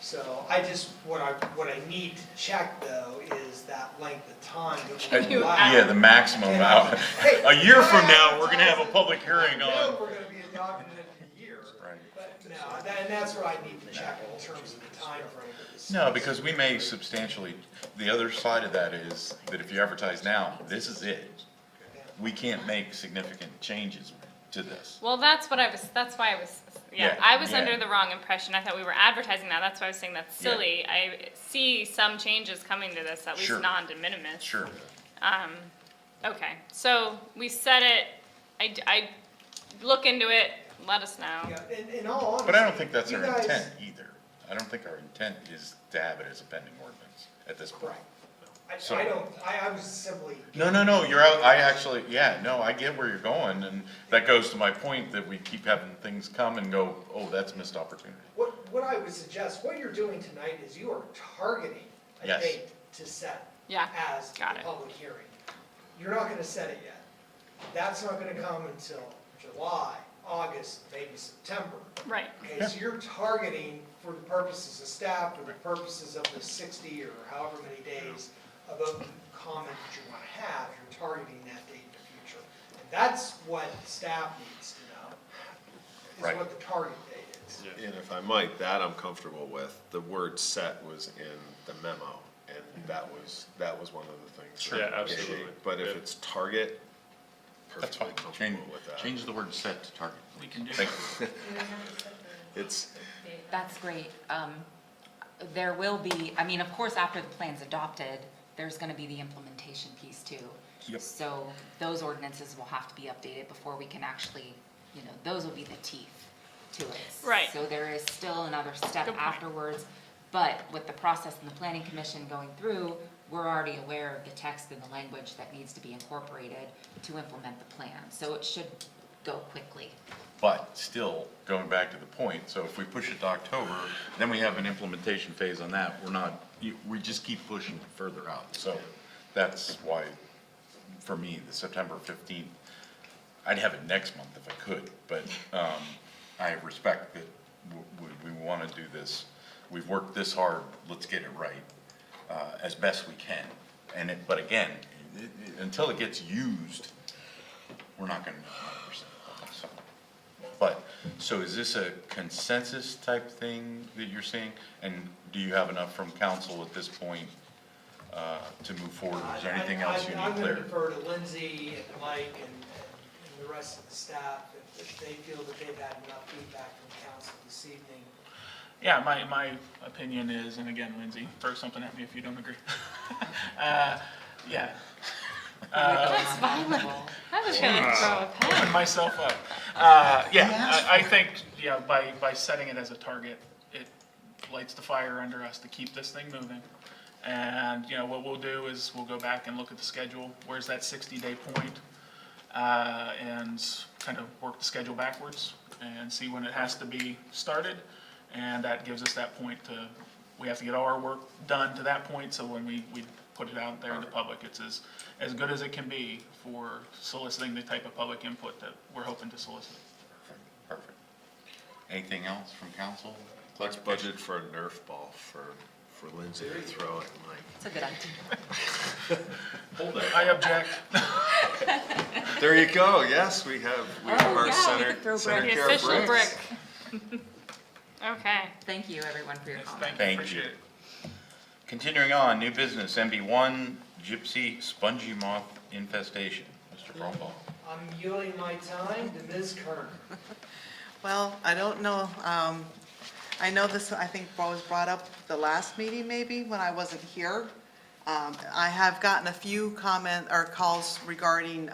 So I just, what I need to check though is that length of time that we You allow. Yeah, the maximum amount. Hey, A year from now, I we're gonna have a public hearing know on. we're gonna be adopting it in a year. Right. But no, and that's what I need to check in terms of the timeframe. No, because we may substantially, the other side of that is that if you advertise now, this is it. We can't make significant changes to this. Well, that's why I was, Yeah, I was yeah. under the wrong impression. I thought we were advertising that. That's why I was saying that's Yeah. silly. I see some changes coming to this, at least Sure. non-de minimis. Sure. Okay, so we set it, I look into it, let us know. Yeah, in all honesty. But I don't think that's you our guys- intent either. I don't think our intent is to have it as a pending ordinance at this point. Right. So- I was simply. No, you're out, I actually, yeah, no, I get where you're going, and that goes to my point that we keep having things come and go, oh, that's a missed opportunity. What I would suggest, what you're doing tonight is you are targeting a Yes. date to set Yeah, as got the it. public hearing. You're not gonna set it yet. That's not gonna come until July, August, maybe September. Right, Okay, so you're targeting for the purposes of staff, for the purposes of the 60 or however many days of open comment that you want to have, you're targeting that date in the future. And that's what staff needs to know, Right. is what the target date is. And if I might, that I'm comfortable with. The word set was in the memo, and that was one of the things. Sure. that Yeah, I absolutely. gave. But if Yeah. it's target, That's perfectly fine, comfortable with that. change the word set to target. We can do Thank that. you. It's, That's great. There will be, I mean, of course, after the plan's adopted, there's gonna be the implementation piece too. Yep. So those ordinances will have to be updated before we can actually, those will be the teeth to it. Right. So there is still another step Good point. afterwards, but with the process and the planning commission going through, we're already aware of the text and the language that needs to be incorporated to implement the plan. So it should go quickly. But still, going back to the point, so if we push it to October, then we have an implementation phase on that. We just keep pushing it further out. So that's why, for me, the September 15th, I'd have it next month if I could, but I respect that we want to do this. We've worked this hard, let's get it right, as best we can. But again, until it gets used, we're not going to know 100%. So is this a consensus type thing that you're seeing? And do you have enough from council at this point to move forward? Is there anything else you I'm need going clear? to defer to Lindsay and Mike and the rest of the staff if they feel that they've had enough feedback from council this evening. Yeah, my opinion is, and again, Lindsay, throw something at me if you don't agree. Yeah. That's violent. I was gonna throw a pen. Open myself up. I think, by setting it as a target, it lights the fire under us to keep this thing moving. And, what we'll do is we'll go back and look at the schedule, where's that 60-day point? And kind of work the schedule backwards and see when it has to be started. And that gives us that point we have to get all our work done to that point, so when we put it out there in the public, it's as good as it can be for soliciting the type of public input that we're hoping to solicit. Perfect. Anything else from council? let's budget for a Nerf ball for Lindsay to throw at Mike. It's a good idea. Hold it. I object. There you go, yes, we have Oh, our yeah, we center could throw center bricks. The care official bricks. brick. Okay. Thank you, everyone, for your Yes, comments. Thank you. Appreciate it. Continuing on, new business, MB1, gypsy spongy moth infestation. Mr. Brumbaugh. I'm yielding my time to Ms. Kern. Well, I don't know, I know this, I think, was brought up the last meeting maybe, when I wasn't here. I have gotten a few calls regarding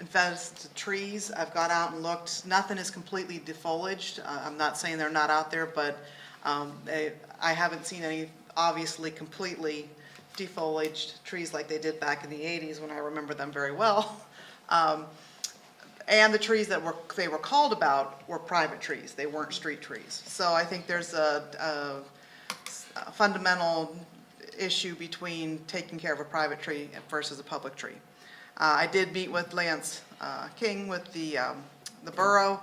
infested trees. I've gone out and looked, nothing is completely defoliaged. I'm not saying they're not out there, but I haven't seen any obviously completely defoliaged trees like they did back in the 80s when I remember them very well. And the trees that they were called about were private trees, they weren't street trees. So I think there's a fundamental issue between taking care of a private tree versus a public tree. I did meet with Lance King with the borough.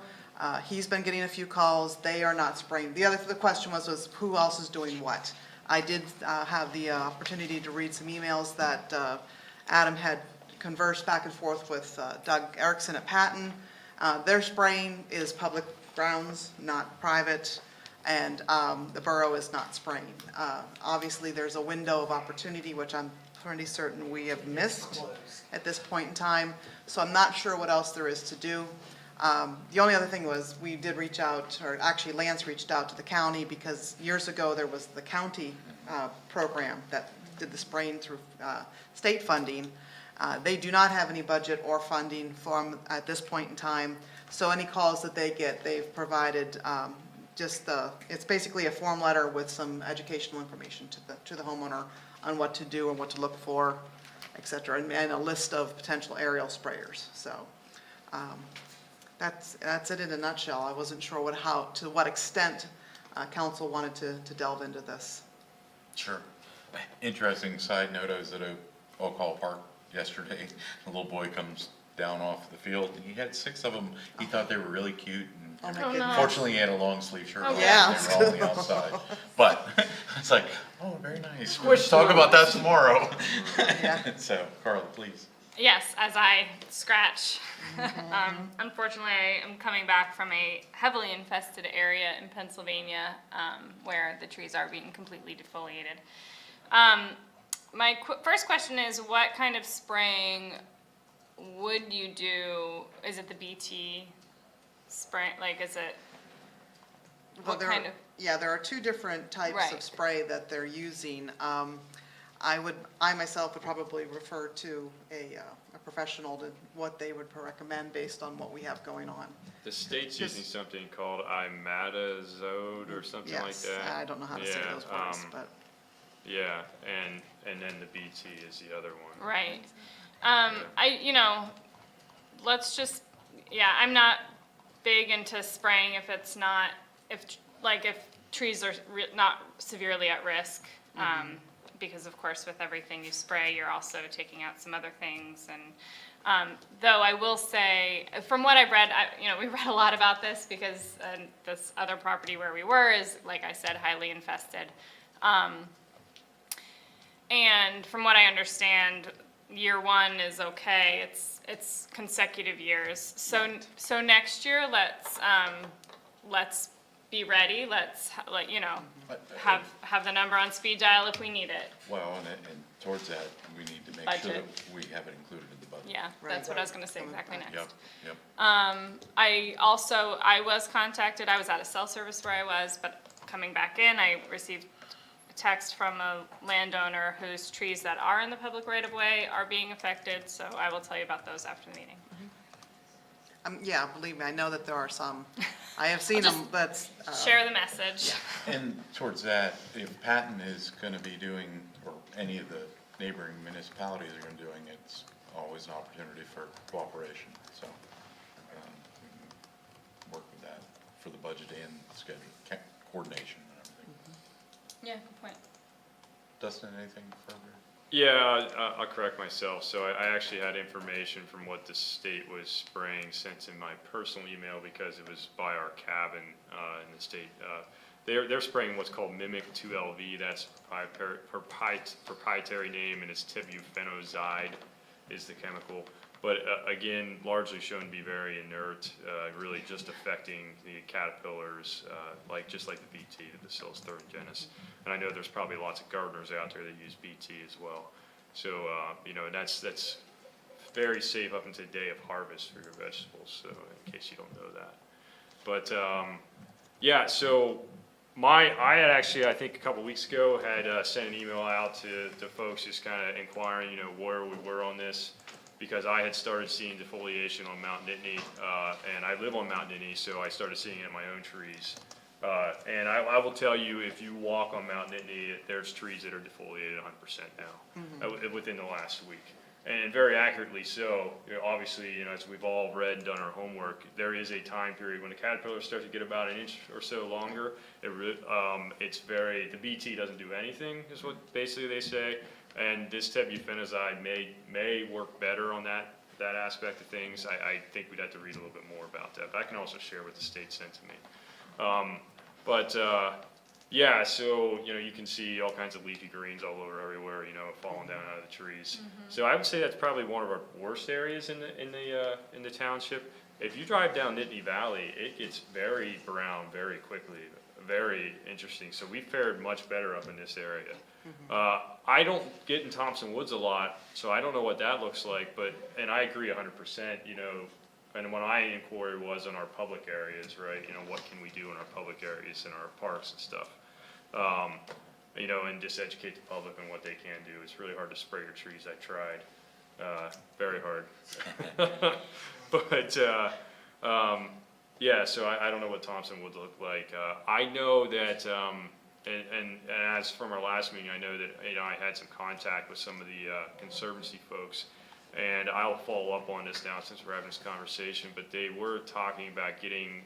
He's been getting a few calls, they are not spraying. The question was who else is doing what? I did have the opportunity to read some emails that Adam had conversed back and forth with Doug Erickson at Patton. Their spraying is public grounds, not private, and the borough is not spraying. Obviously, there's a window of opportunity, which I'm pretty certain we have missed at this point in time, so I'm not sure what else there is to do. The only other thing was we did reach out, or actually Lance reached out to the county because years ago there was the county program that did the spraying through state funding. They do not have any budget or funding from, at this point in time, so any calls that they get, they've provided it's basically a form letter with some educational information to the homeowner on what to do and what to look for, et cetera, and a list of potential aerial sprayers. So that's it in a nutshell. I wasn't sure to what extent council wanted to delve into this. Sure. Interesting side note, I was at a Oak Hall Park yesterday. A little boy comes down off the field, and he had 6 of them. He thought they were really cute. Oh, my Oh, goodness. no. Fortunately, he had a long sleeve shirt on. Yeah. They were all on the outside. But it's like, oh, very nice. We'll Squish talk through. about that tomorrow. Yeah. So, Carla, please. Yes, as I scratch. Unfortunately, I am coming back from a heavily infested area in Pennsylvania where the trees are being completely defoliated. My first question is, what kind of spraying would you do? Is it the BT spray? Like, is it, Well, what kind of? Yeah, there are 2 different types Right. of spray that they're using. I myself would probably refer to a professional to what they would recommend based on what we have going on. The state's using something called imatazode or something like Yes, that. I don't know how to say Yeah, those words, but. Yeah, and then the BT is the other one. Right. Let's just, I'm not big into spraying if it's not, if trees are not severely at risk. Because of course with everything you spray, you're also taking out some other things. And though I will say, from what I've read, we read a lot about this because this other property where we were is, like I said, highly infested. And from what I understand, year 1 is okay. It's consecutive years. So next year, let's be ready. Let's have the number on speed dial if we need it. Well, and towards that, we need to make sure that Budget. we have it included in the budget. Yeah, that's what I was going to say exactly next. Yep. I was contacted. I was at a cell service where I was, but coming back in, I received a text from a landowner whose trees that are in the public right-of-way are being affected, so I will tell you about those after the meeting. Yeah, believe me, I know that there are some. I have seen them, but. Share the message. And towards that, if Patton is going to be doing, or any of the neighboring municipalities are going to be doing, it's always an opportunity for cooperation. So we can work with that for the budget and schedule, coordination and everything. Yeah, good point. Dustin, anything further? Yeah, I'll correct myself. So I actually had information from what the state was spraying sent in my personal email because it was by our cabin in the state. They're spraying what's called Mimic 2LV. That's proprietary name, and it's tibufenozide is the chemical. But again, largely shown to be very inert, really just affecting the caterpillars, just like the BT, the Bacillus thuringiensis. And I know there's probably lots of gardeners out there that use BT as well. So, and that's very safe up until the day of harvest for your vegetables, so in case you don't know that. But, so I had actually, I think a couple weeks ago, had sent an email out to folks just kind of inquiring, where we were on this, because I had started seeing defoliation on Mount Nittany, and I live on Mount Nittany, so I started seeing it in my own trees. And I will tell you, if you walk on Mount Nittany, there's trees that are defoliated 100% now, within the last week. And very accurately so. Obviously, as we've all read and done our homework, there is a time period when the caterpillars start to get about an inch or so longer. The BT doesn't do anything, is what basically they say. And this tibufenozide may work better on that aspect of things. I think we'd have to read a little bit more about that. But I can also share what the state sent to me. So, you can see all kinds of leafy greens all over everywhere, falling down out of the trees. So I would say that's probably one of our worst areas in the township. If you drive down Nittany Valley, it gets very brown very quickly, very interesting. So we fared much better up in this area. I don't get in Thompson Woods a lot, so I don't know what that looks like, and I agree 100%, and when I inquiry was on our public areas, right, what can we do in our public areas and our parks and stuff, and just educate the public on what they can do. It's really hard to spray your trees. I tried. very hard. But, yeah, so I don't know what Thompson would look like. I know that, and as from our last meeting, I know that, I had some contact with some of the Conservancy folks, and I'll follow up on this now since we're having this conversation, but they were talking about getting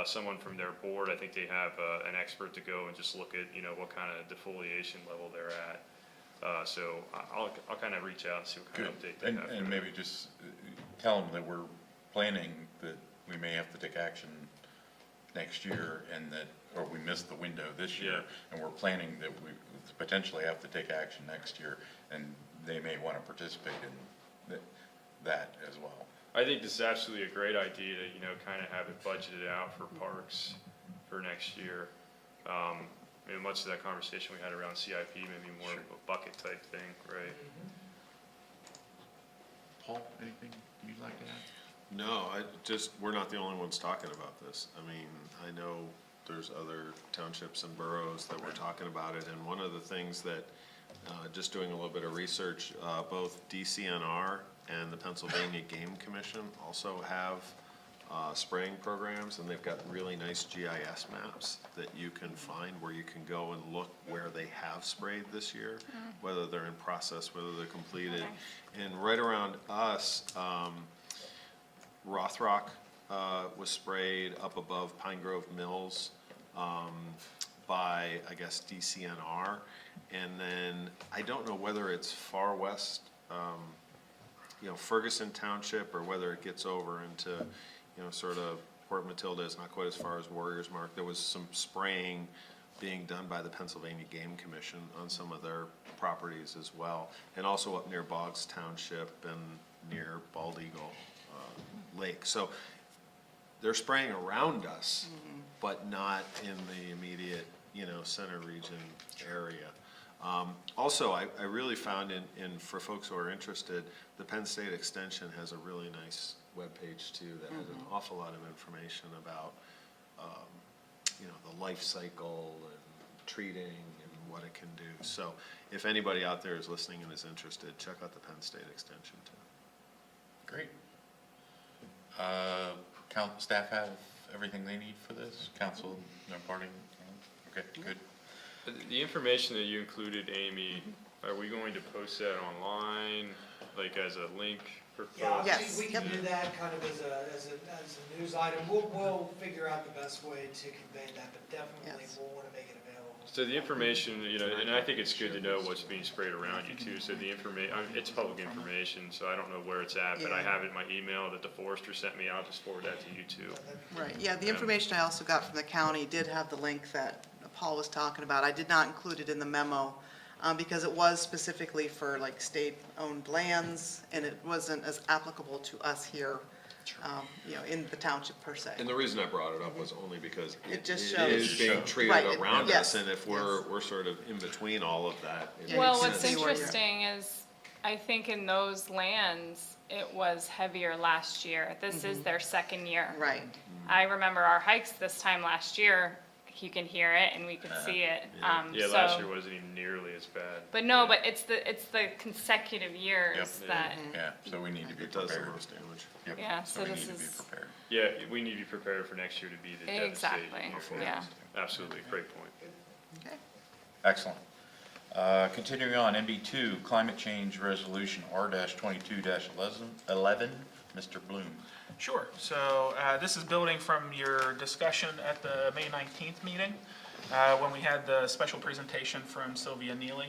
someone from their board. I think they have an expert to go and just look at, what kind of defoliation level they're at. So I'll kind of reach out and see what kind of update they have. And maybe just tell them that we're planning that we may have to take action next year and that, or we missed the window this year, and we're planning that we potentially have to take action next year, and they may want to participate in that as well. I think this is absolutely a great idea to, kind of have it budgeted out for parks for next year. Much of that conversation we had around CIP, maybe more of a bucket type thing, right? Paul, anything you'd like to add? No, we're not the only ones talking about this. I mean, I know there's other townships and boroughs that were talking about it, and one of the things that, just doing a little bit of research, both DCNR and the Pennsylvania Game Commission also have spraying programs, and they've got really nice GIS maps that you can find where you can go and look where they have sprayed this year, whether they're in process, whether they're completed. And right around us, Rothrock was sprayed up above Pine Grove Mills by, I guess, DCNR. And then I don't know whether it's far west, Ferguson Township, or whether it gets over into, sort of Port Matilda. Is not quite as far as Warriors Mark. There was some spraying being done by the Pennsylvania Game Commission on some of their properties as well, and also up near Boggs Township and near Bald Eagle Lake. So they're spraying around us, but not in the immediate, center region area. Also, I really found for folks who are interested, the Penn State Extension has a really nice webpage too that has an awful lot of information about, the life cycle and treating and what it can do. So if anybody out there is listening and is interested, check out the Penn State Extension too. Great. Staff have everything they need for this? Council, no parting? Okay, good. The information that you included, Amy, are we going to post that online, like as a link for folks? Yeah, Yes. we can do that kind of as a news item. We'll figure out the best way to convey that, but definitely Yes. we'll want to make it available. So the information, and I think it's good to know what's being sprayed around you too, so the it's public information, so I don't know where it's at, but I Yeah. have it in my email that the forester sent me. I'll just forward that to you too. Right, yeah, the information I also got from the county did have the link that Paul was talking about. I did not include it in the memo, because it was specifically for like state-owned lands, and it wasn't as applicable to us here, in the township per se. And the reason I brought it up was only because It just it is shows. being Right, treated around yes, us, and if we're sort of in between all of that. it Well, makes what's sense. interesting is, I think in those lands, it was heavier last year. This is their second year. Right, I remember our hikes this time last year, you can hear it and we could see it. Yeah, last year wasn't even nearly as bad. But no, but it's the consecutive years Yep. that, Yeah, so we need to be It does the prepared. most damage. Yep, Yeah, so so we this need to be is- prepared. Yeah, we need to be prepared for next year to be the devastating Exactly, year for yeah. us. Absolutely, great point. okay. Excellent. Continuing on, MB2, Climate Change Resolution R-22-11, Mr. Bloom. Sure. So this is building from your discussion at the May 19th meeting, when we had the special presentation from Sylvia Neely,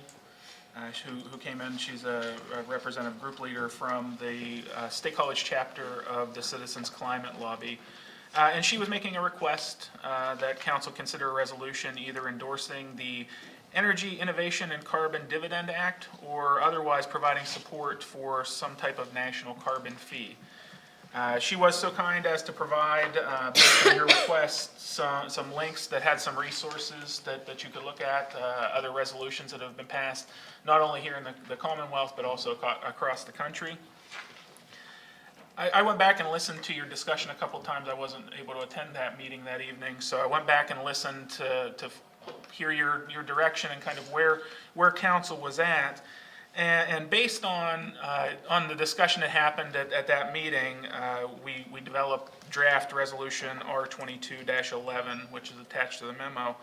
who came in. She's a representative group leader from the State College chapter of the Citizens Climate Lobby. And she was making a request that council consider a resolution either endorsing the Energy Innovation and Carbon Dividend Act or otherwise providing support for some type of national carbon fee. She was so kind as to provide, based on your request, some links that had some resources that you could look at, other resolutions that have been passed, not only here in the Commonwealth, but also across the country. I went back and listened to your discussion a couple of times. I wasn't able to attend that meeting that evening, so I went back and listened to hear your direction and kind of where council was at. And based on the discussion that happened at that meeting, we developed draft resolution R22-11, which is attached to the memo,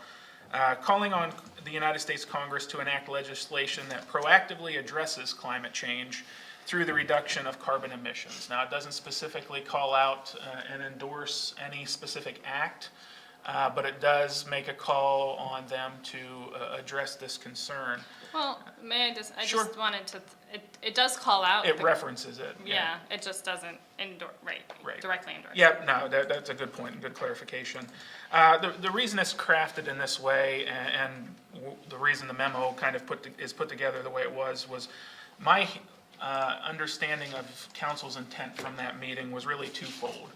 calling on the United States Congress to enact legislation that proactively addresses climate change through the reduction of carbon emissions. Now, it doesn't specifically call out and endorse any specific act, but it does make a call on them to address this concern. Well, may I just, I Sure. just wanted to, it does call out. It the- references it. Yeah, it just doesn't endorse, Right. directly endorse. Yep, no, that's a good point, good clarification. The reason it's crafted in this way, and the reason the memo kind of is put together the way it was my understanding of council's intent from that meeting was really twofold.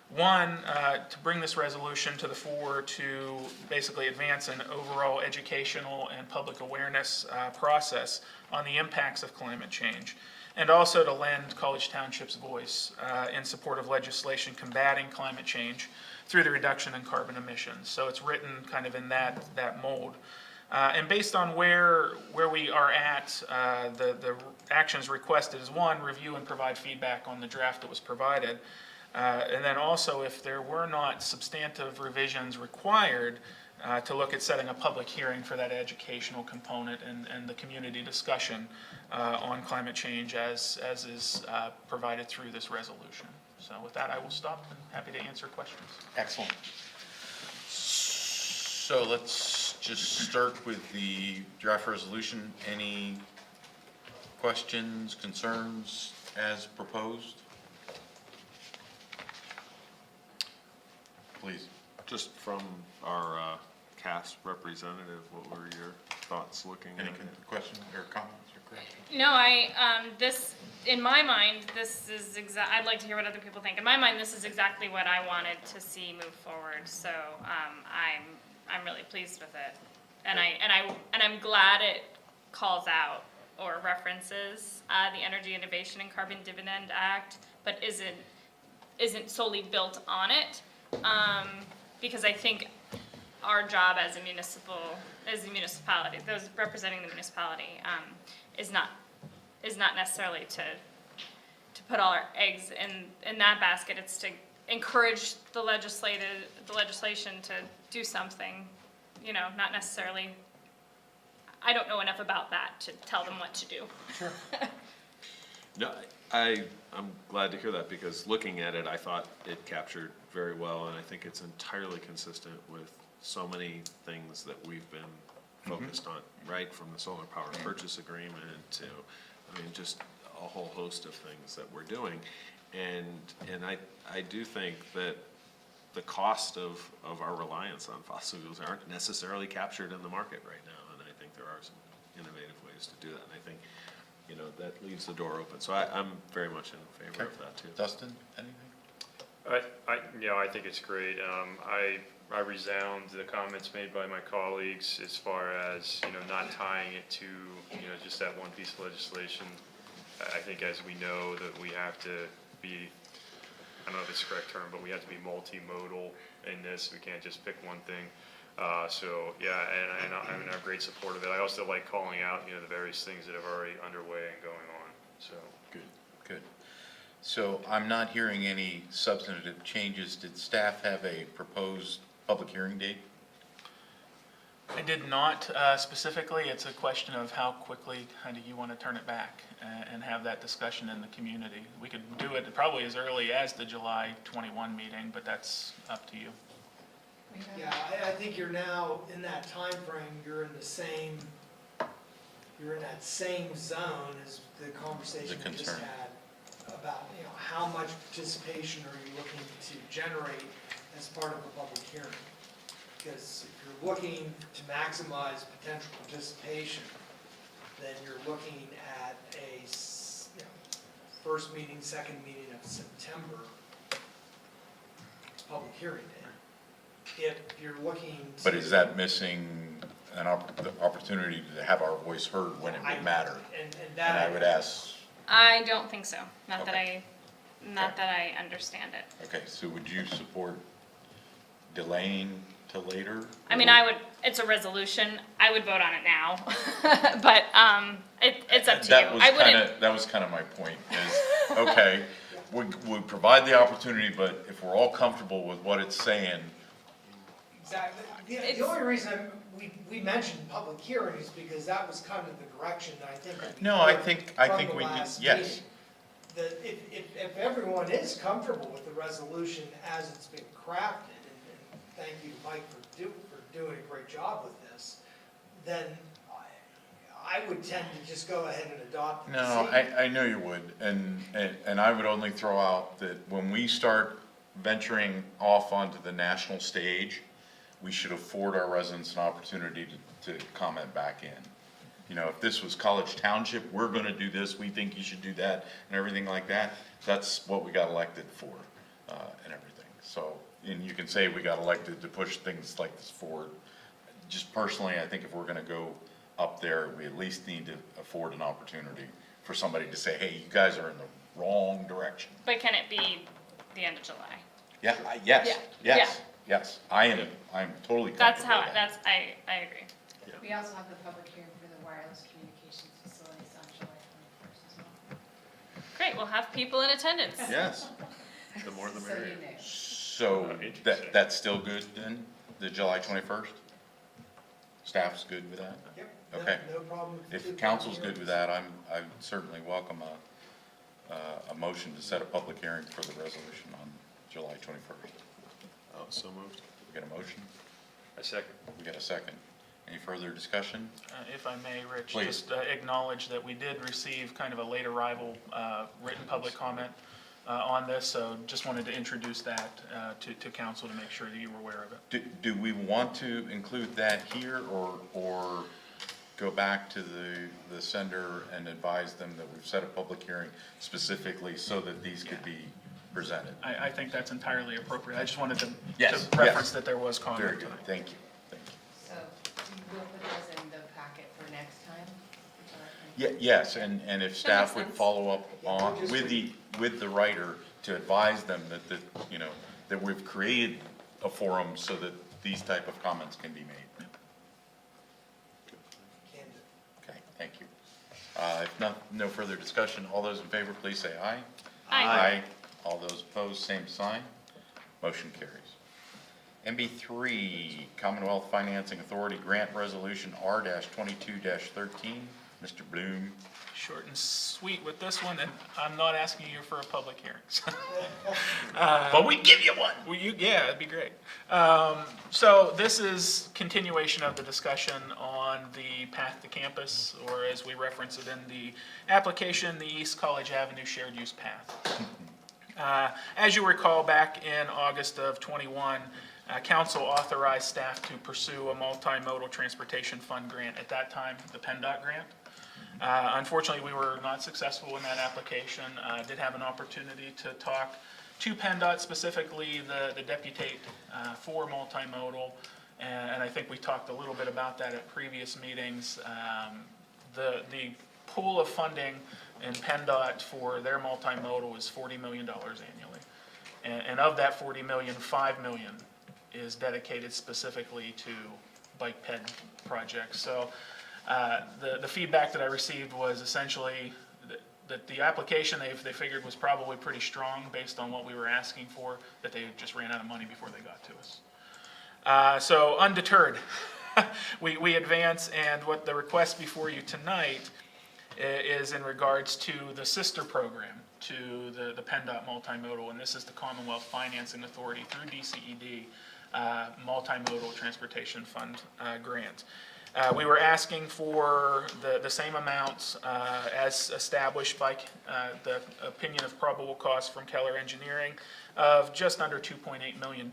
One, to bring this resolution to the fore to basically advance an overall educational and public awareness process on the impacts of climate change, and also to lend College Township's voice in support of legislation combating climate change through the reduction in carbon emissions. So it's written kind of in that mold. And based on where we are at, the actions requested is one, review and provide feedback on the draft that was provided. And then also, if there were not substantive revisions required, to look at setting a public hearing for that educational component and the community discussion on climate change as is provided through this resolution. So with that, I will stop and happy to answer questions. Excellent. So let's just start with the draft resolution. Any questions, concerns as proposed? Please. Just from our cast representative, what were your thoughts looking at Any it? questions or comments or corrections? No, this, in my mind, this is I'd like to hear what other people think. In my mind, this is exactly what I wanted to see move forward, so, I'm really pleased with it. And I'm glad it calls out or references, the Energy Innovation and Carbon Dividend Act, but isn't solely built on it. Because I think our job as a municipality, those representing the municipality, is not necessarily to put all our eggs in that basket. It's to encourage the legislation to do something, not necessarily, I don't know enough about that to tell them what to do. Sure. No, I'm glad to hear that, because looking at it, I thought it captured very well, and I think it's entirely consistent with so many things that we've been focused on, right? From the solar power purchase agreement to, just a whole host of things that we're doing. And I do think that the cost of our reliance on fossil fuels aren't necessarily captured in the market right now, and I think there are some innovative ways to do that, and I think that leaves the door open. So I'm very much in favor of that too. Dustin, anything? I think it's great. I resound the comments made by my colleagues as far as, not tying it to, just that one piece of legislation. I think, as we know, that we have to be, I don't know if it's the correct term, but we have to be multimodal in this. We can't just pick one thing. So yeah, and I'm in great support of it. I also like calling out, the various things that are already underway and going on, so. Good. So I'm not hearing any substantive changes. Did staff have a proposed public hearing date? I did not specifically. It's a question of how quickly kind of you want to turn it back and have that discussion in the community. We could do it probably as early as the July 21 meeting, but that's up to you. Yeah, I think you're now in that time frame. You're in that same zone as the conversation we just had about, how much participation are you looking to generate as part of the public hearing? Because if you're looking to maximize potential participation, then you're looking at a first meeting, second meeting of September, public hearing day. If you're looking to... But is that missing the opportunity to have our voice heard when it would matter? And I would ask... I don't think so, not Okay. that I understand it. Okay, so would you support delaying to later? I mean, it's a resolution, I would vote on it now, but, it's up to you. I wouldn't, That was kind of my point, is, okay, we provide the opportunity, but if we're all comfortable with what it's saying, Exactly. The only reason we mentioned public hearing is because that was kind of the direction that I think. that we no, I took think from the we, last yes. meeting. That if everyone is comfortable with the resolution as it's been crafted, and thank you, Mike, for doing a great job with this, then I would tend to just go ahead and adopt it. No, I know you would, and I would only throw out that when we start venturing off onto the national stage, we should afford our residents an opportunity to comment back in. You know, if this was College Township, we're gonna do this, we think you should do that, and everything like that, that's what we got elected for, and everything. So, and you can say we got elected to push things like this forward. Just personally, I think if we're gonna go up there, we at least need to afford an opportunity for somebody to say, hey, you guys are in the wrong direction. but can it be the end of July? Yeah, yes, Yeah, yes, I'm totally That's comfortable how, with that. I agree. We also have the public hearing for the wireless communications facilities on July 21st as well. Great, we'll have people in attendance. Yes, the more the So merrier. you know. So, Interesting. that's still good then, the July 21st? Staff's good with that? Yep, Okay. no problem. with If the council's public good with that, I certainly welcome a motion to set a public hearing for the resolution on July 21st. Oh, so moved. We got a motion? A second. We got a second. Any further discussion? If I may, Rich, Please. just acknowledge that we did receive kind of a late arrival written public comment on this, so just wanted to introduce that to council to make sure that you were aware of it. Do we want to include that here, or go back to the sender and advise them that we've set a public hearing specifically so that these could be presented? I think that's entirely appropriate. I just wanted to Yes, to reference yes. that there was comment Very good, tonight. thank you, thank you. So we'll put those in the packet for next time? Yes, and if staff makes would sense. follow up on, with the writer to advise them that you know, that we've created a forum so that these type of comments can be made. Can do. Okay, thank you. If no further discussion, all those in favor, please say aye. Aye. All those opposed, same sign. Motion carries. MB3, Commonwealth Financing Authority Grant Resolution R-22-13. Mr. Bloom. Short and sweet with this one, and I'm not asking you for a public hearing. But we give you one. Well, yeah, that'd be great. So this is continuation of the discussion on the path to campus, or as we reference it in the application, the East College Avenue Shared Use Path. As you recall, back in August of '21, council authorized staff to pursue a multimodal transportation fund grant, at that time, the PennDOT grant. Unfortunately, we were not successful in that application. Did have an opportunity to talk to PennDOT, specifically the deputate for multimodal, and I think we talked a little bit about that at previous meetings. The pool of funding in PennDOT for their multimodal is $40 million annually. And of that 40 million, 5 million is dedicated specifically to bike ped projects. So the feedback that I received was essentially that the application they figured was probably pretty strong based on what we were asking for, that they just ran out of money before they got to us. So undeterred, we advance, and what the request before you tonight is in regards to the sister program to the PennDOT multimodal, and this is the Commonwealth Financing Authority through DCED Multimodal Transportation Fund grant. We were asking for the same amounts as established by the opinion of probable cost from Keller Engineering of just under $2.8 million,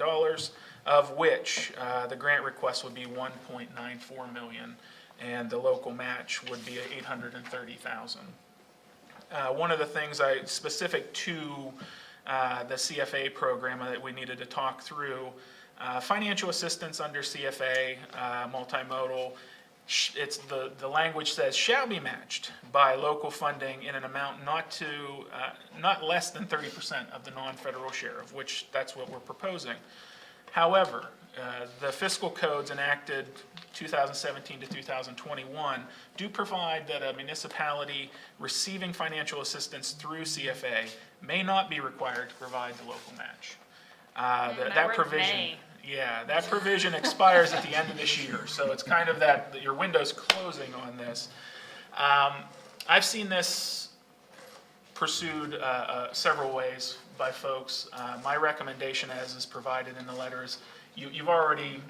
of which the grant request would be $1.94 million, and the local match would be $830,000. One of the things specific to the CFA program that we needed to talk through, financial assistance under CFA, multimodal, it's the language says shall be matched by local funding in an amount not less than 30% of the non-federal share, of which that's what we're proposing. However, the fiscal codes enacted 2017 to 2021 do provide that a municipality receiving financial assistance through CFA may not be required to provide the local match. That provision, may. yeah, that provision expires at the end of this year, so it's kind of that your window's closing on this. I've seen this pursued several ways by folks. My recommendation, as is provided in the letters, you've already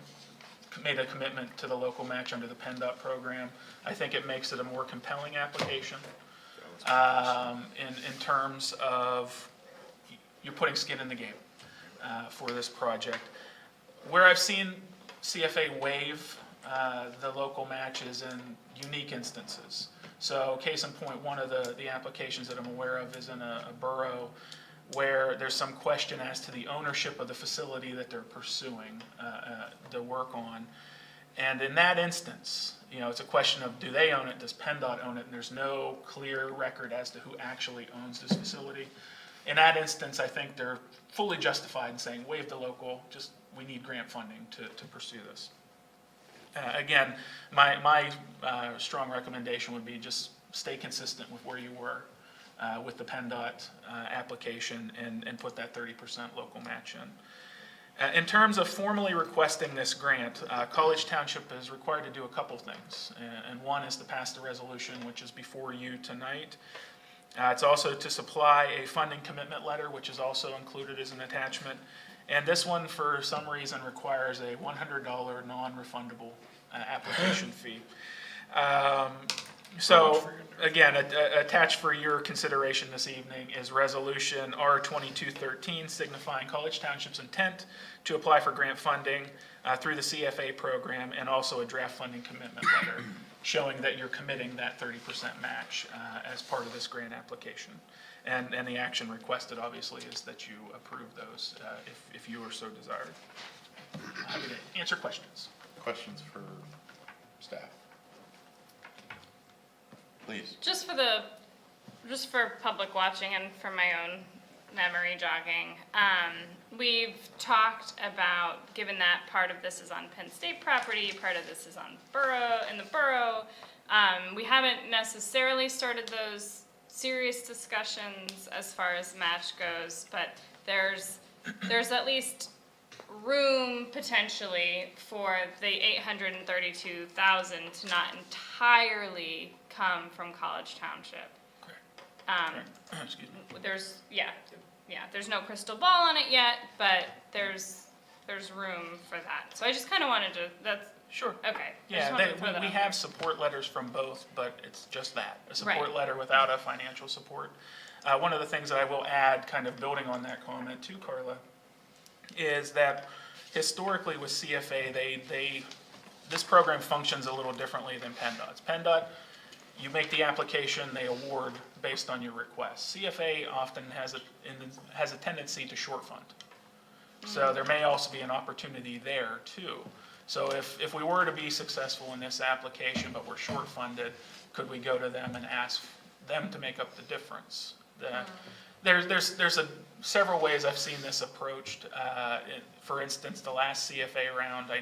made a commitment to the local match under the PennDOT program. I think it makes it a more compelling application in terms of you're putting skin in the game for this project. Where I've seen CFA waive the local matches in unique instances. So case in point, one of the applications that I'm aware of is in a borough where there's some question as to the ownership of the facility that they're pursuing the work on. And in that instance, it's a question of do they own it, does PennDOT own it, and there's no clear record as to who actually owns this facility. In that instance, I think they're fully justified in saying waive the local, just we need grant funding to pursue this. Again, my strong recommendation would be just stay consistent with where you were with the PennDOT application and put that 30% local match in. In terms of formally requesting this grant, College Township is required to do a couple things. And one is to pass the resolution, which is before you tonight. It's also to supply a funding commitment letter, which is also included as an attachment. And this one, for some reason, requires a $100 non-refundable application fee. So, again, attached for your consideration this evening is Resolution R2213, signifying College Township's intent to apply for grant funding through the CFA program, and also a draft funding commitment letter showing that you're committing that 30% match as part of this grant application. And the action requested, obviously, is that you approve those if you are so desired. Happy to answer questions. Questions for staff? Please. Just for public watching and for my own memory jogging, we've talked about, given that part of this is on Penn State property, part of this is on the borough, we haven't necessarily started those serious discussions as far as match goes, but there's at least room potentially for the $832,000 to not entirely come from College Township. Excuse me. There's no crystal ball on it yet, but there's room for that. So I just kind of wanted to, that's, Sure. okay. Yeah, we have support letters from both, but it's just that, a support Right. letter without a financial support. One of the things that I will add, kind of building on that comment too, Carla, is that historically with CFA, this program functions a little differently than PennDOT's. PennDOT, you make the application, they award based on your request. CFA often has a tendency to short fund. So there may also be an opportunity there too. So if we were to be successful in this application, but we're short funded, could we go to them and ask them to make up the difference? There's several ways I've seen this approached. For instance, the last CFA round, I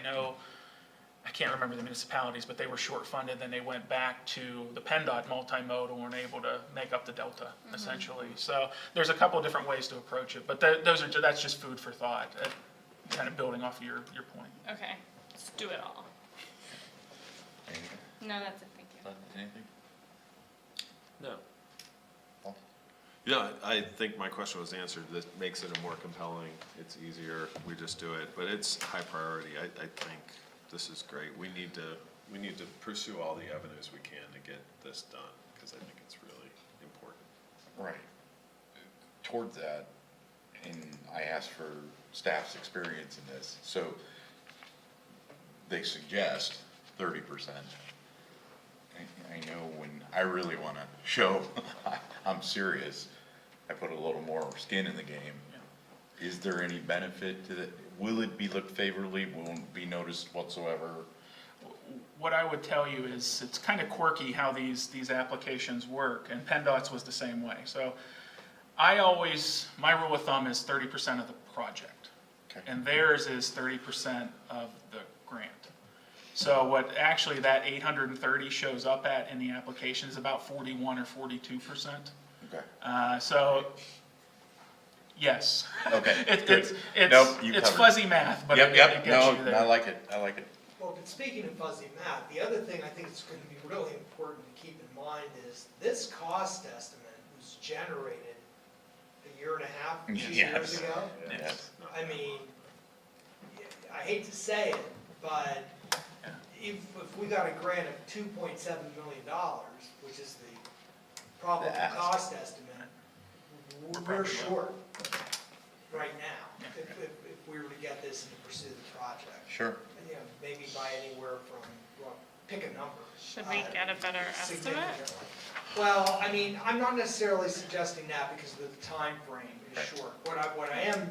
can't remember the municipalities, but they were short funded, then they went back to the PennDOT multimodal and able to make up the delta, essentially. So there's a couple of different ways to approach it, but that's just food for thought, kind of building off of your point. Okay, let's do it all. Anything? No, that's it, thank you. Anything? No. Yeah, I think my question was answered. That makes it a more compelling, it's easier, we just do it, but it's high priority. I think this is great. We need to pursue all the avenues we can to get this done, because I think it's really important. Right. Towards that, and I asked for staff's experience in this, so they suggest 30%. I know when I really want to show I'm serious, I put a little more skin in the game. Is there any benefit to that? Will it be looked favorably? Won't be noticed whatsoever? What I would tell you is it's kind of quirky how these applications work, and PennDOT's was the same way. So my rule of thumb is 30% of the project. and theirs is 30% of the grant. So what actually that 830 shows up at in the application is about 41 or 42%. Okay. So, yes. Okay, It- good. It's, Nope, you it's covered it. fuzzy math, but Yep, it yep, gets no, you there. I like it, I like it. Well, but speaking of fuzzy math, the other thing I think is going to be really important to keep in mind is this cost estimate was generated a year and a half, 2 Yes. years ago. Yes. I mean, I hate to say it, but if we got a grant of $2.7 million, which is the probable The ask. cost estimate, we're probably short right now, if we were to get this and to pursue the project. Sure. You know, maybe by anywhere from, well, pick a number. Should we get a better estimate? Significantly. Well, I mean, I'm not necessarily suggesting that because the time frame is short. What I am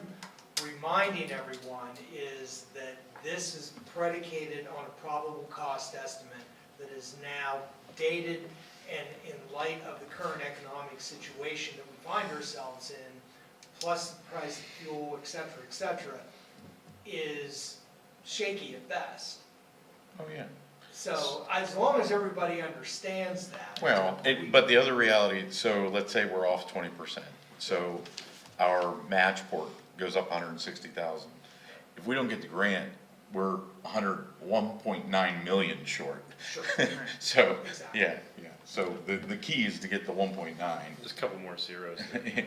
reminding everyone is that this is predicated on a probable cost estimate that is now dated and in light of the current economic situation that we find ourselves in, plus the price of fuel, et cetera, is shaky at best. Oh, yeah. So as long as everybody understands that. Well, but the other reality, so let's say we're off 20%. So our match port goes up 160,000. If we don't get the grant, we're 1.9 million short. Sure. So, Exactly. yeah. So the key is to get the 1.9. Just a couple more zeros.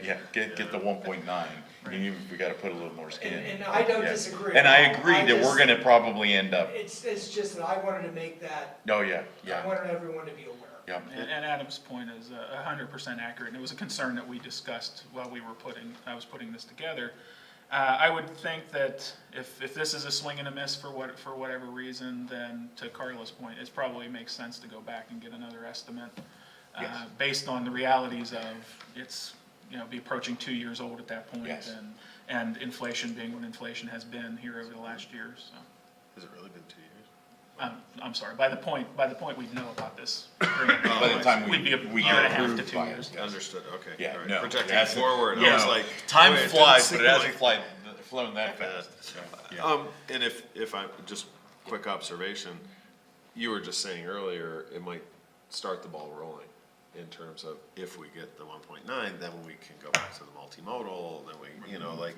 Yeah, get the 1.9, and even if we gotta put a little more skin. And I don't Yeah. disagree. And I agree that just- we're gonna probably end up, It's just that I wanted to make that, oh, yeah, I yeah, wanted everyone to be aware. yeah. And Adam's point is 100% accurate, and it was a concern that we discussed while I was putting this together. I would think that if this is a swing and a miss for whatever reason, then to Carla's point, it probably makes sense to go back and get another estimate Yes. based on the realities of it's, be approaching 2 years old at that point, Yes. and inflation being what inflation has been here over the last year, so. Has it really been 2 years? I'm sorry, by the point we'd know about this. grant, By the time we'd be a we year and a get half to approved 2 by it. years. Understood, okay. Yeah, all right. no, it Projecting hasn't- forward, I yeah. was like. Time boy, it didn't flies, but seem it hasn't like- flown that fast. So, yeah. And if I, just quick observation, you were just saying earlier, it might start the ball rolling in terms of if we get the 1.9, then we can go back to the multimodal, then we, like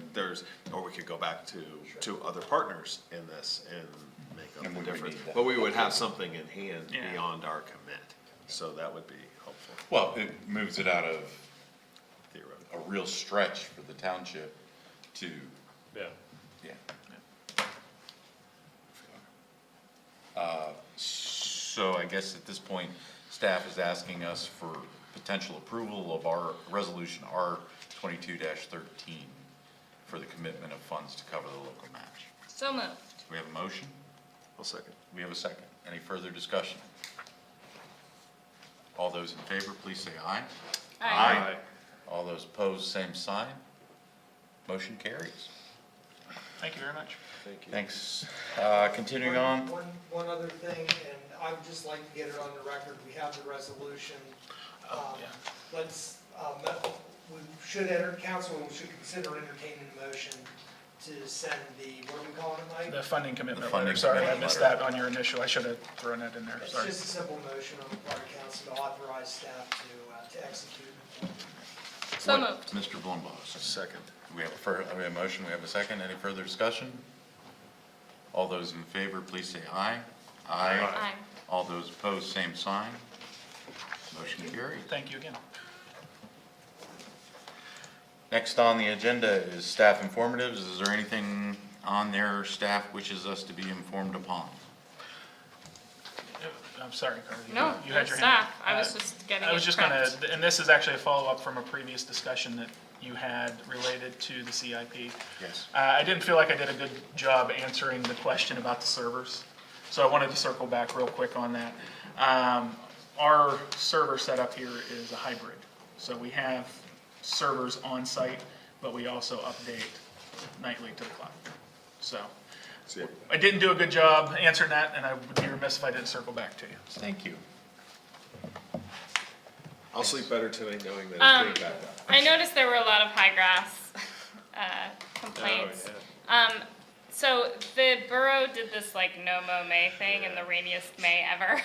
or we could go back to other partners in this and make And up we the would difference. need that. But we would have something in hand Yeah. beyond our commit, so that would be helpful, Well, it moves it out of theoretically. a real stretch for the township to, Yeah. yeah. So I guess at this point, staff is asking us for potential approval of our resolution R 22-13 for the commitment of funds to cover the local match. So moved. We have a motion? I'll second. We have a second. Any further discussion? All those in favor, please say aye. Aye. All those opposed, same sign. Motion carries. Thank you very much. Thank you. Thanks. Continuing on. One other thing, and I would just like to get it on the record, we have the resolution. Yeah. Let's, we should enter, council should consider entertaining a motion to send the, what are we calling it, Mike? The funding commitment The funding letter, sorry, I commitment missed letter. that on your initial, I should have thrown that in there, It's sorry. just a simple motion on the part of council to authorize staff to execute. So What- moved. Mr. Blumboss. Second. We have a motion, we have a second. Any further discussion? All those in favor, please say aye. Aye. All those opposed, same sign. Motion carried. Thank you again. Next on the agenda is staff informatives. Is there anything on there staff wishes us to be informed upon? I'm sorry, Carly. No, you had your hand staff. up. I was just getting I was it just prepped. and this is actually a follow-up from a previous discussion that you had related to the CIP. Yes. I didn't feel like I did a good job answering the question about the servers, so I wanted to circle back real quick on that. Our server setup here is a hybrid, so we have servers on site, but we also update nightly to the cloud. So See, I didn't do a good job answering that, and I would be remiss if I didn't circle back to you. Thank you. I'll sleep better tonight knowing that it's being backed up. I noticed there were a lot of high grass complaints. Oh, borough did this like no mow May thing in the rainiest May ever.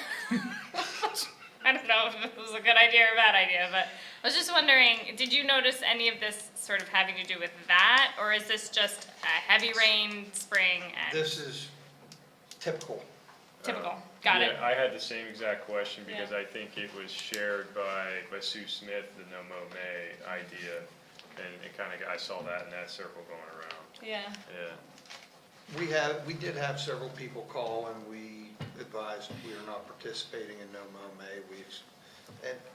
I don't know if it was a good idea or a bad idea, but I was just wondering, did you notice any of this sort of having to do with that? Or is this just a heavy rain, spring, and This is typical. typical? Got it. Yeah, I had the same exact question because Yeah. I think it was shared by Sue Smith, the No Mo May idea. And it kind of, I saw that in that circle going around. Yeah. Yeah. We did have several people call and we advised we are not participating in no mow May.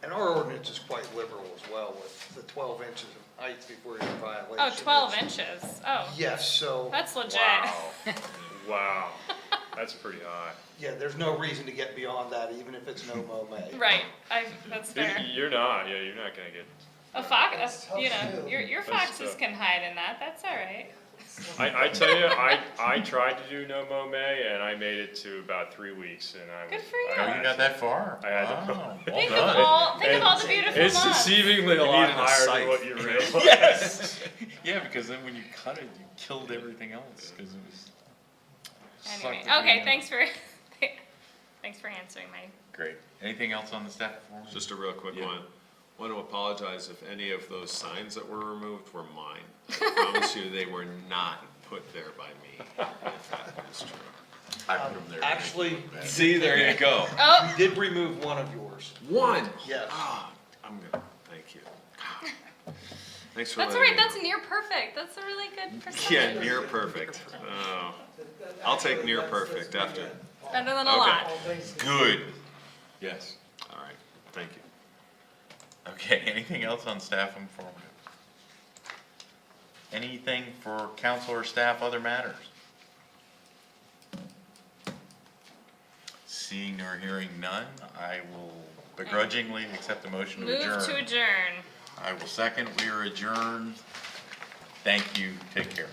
And our ordinance is quite liberal as well with the 12 inches of height before you're in violation. Oh, 12 inches. Oh, Yes, so, that's legit. Wow. Wow. That's pretty high. yeah, there's no reason to get beyond that, even if it's no mow May. Right. That's fair. You're not gonna get. A fox, you know, your That's foxes tough. can hide in that. That's all right. I tell you, I tried to do No Mo May and I made it to about 3 weeks and I was. Good for you. Oh, you got that far? I had to. Wow, well Think done. of all the beautiful It's months. deceivingly a You lot needed a higher scythe. than what you realize. Yes. Yeah, because then when you cut it, you killed everything else, because it was. Anyway, sucked okay, everything thanks for answering my. out. Great. Anything else on the staff report? Just a real quick Yeah. one. Want to apologize if any of those signs that were removed were mine. I promise you, they were not put there by me, if that is true. I put them there. Actually, See, there you go. Oh, we did remove one of yours. One. Yes. Ah, I'm good, thank you. Thanks for that's letting all right. me That's know. near perfect. That's a really good percentage. Yeah, near perfect. Oh, I'll take near perfect after. Better than a Okay. lot. Good. Yes. All right, thank you. Okay, anything else on staff informative? Anything for council or staff, other matters? Seeing or hearing none, I will begrudgingly accept the motion to adjourn. Move to adjourn. I will second. We are adjourned. Thank you. Take care.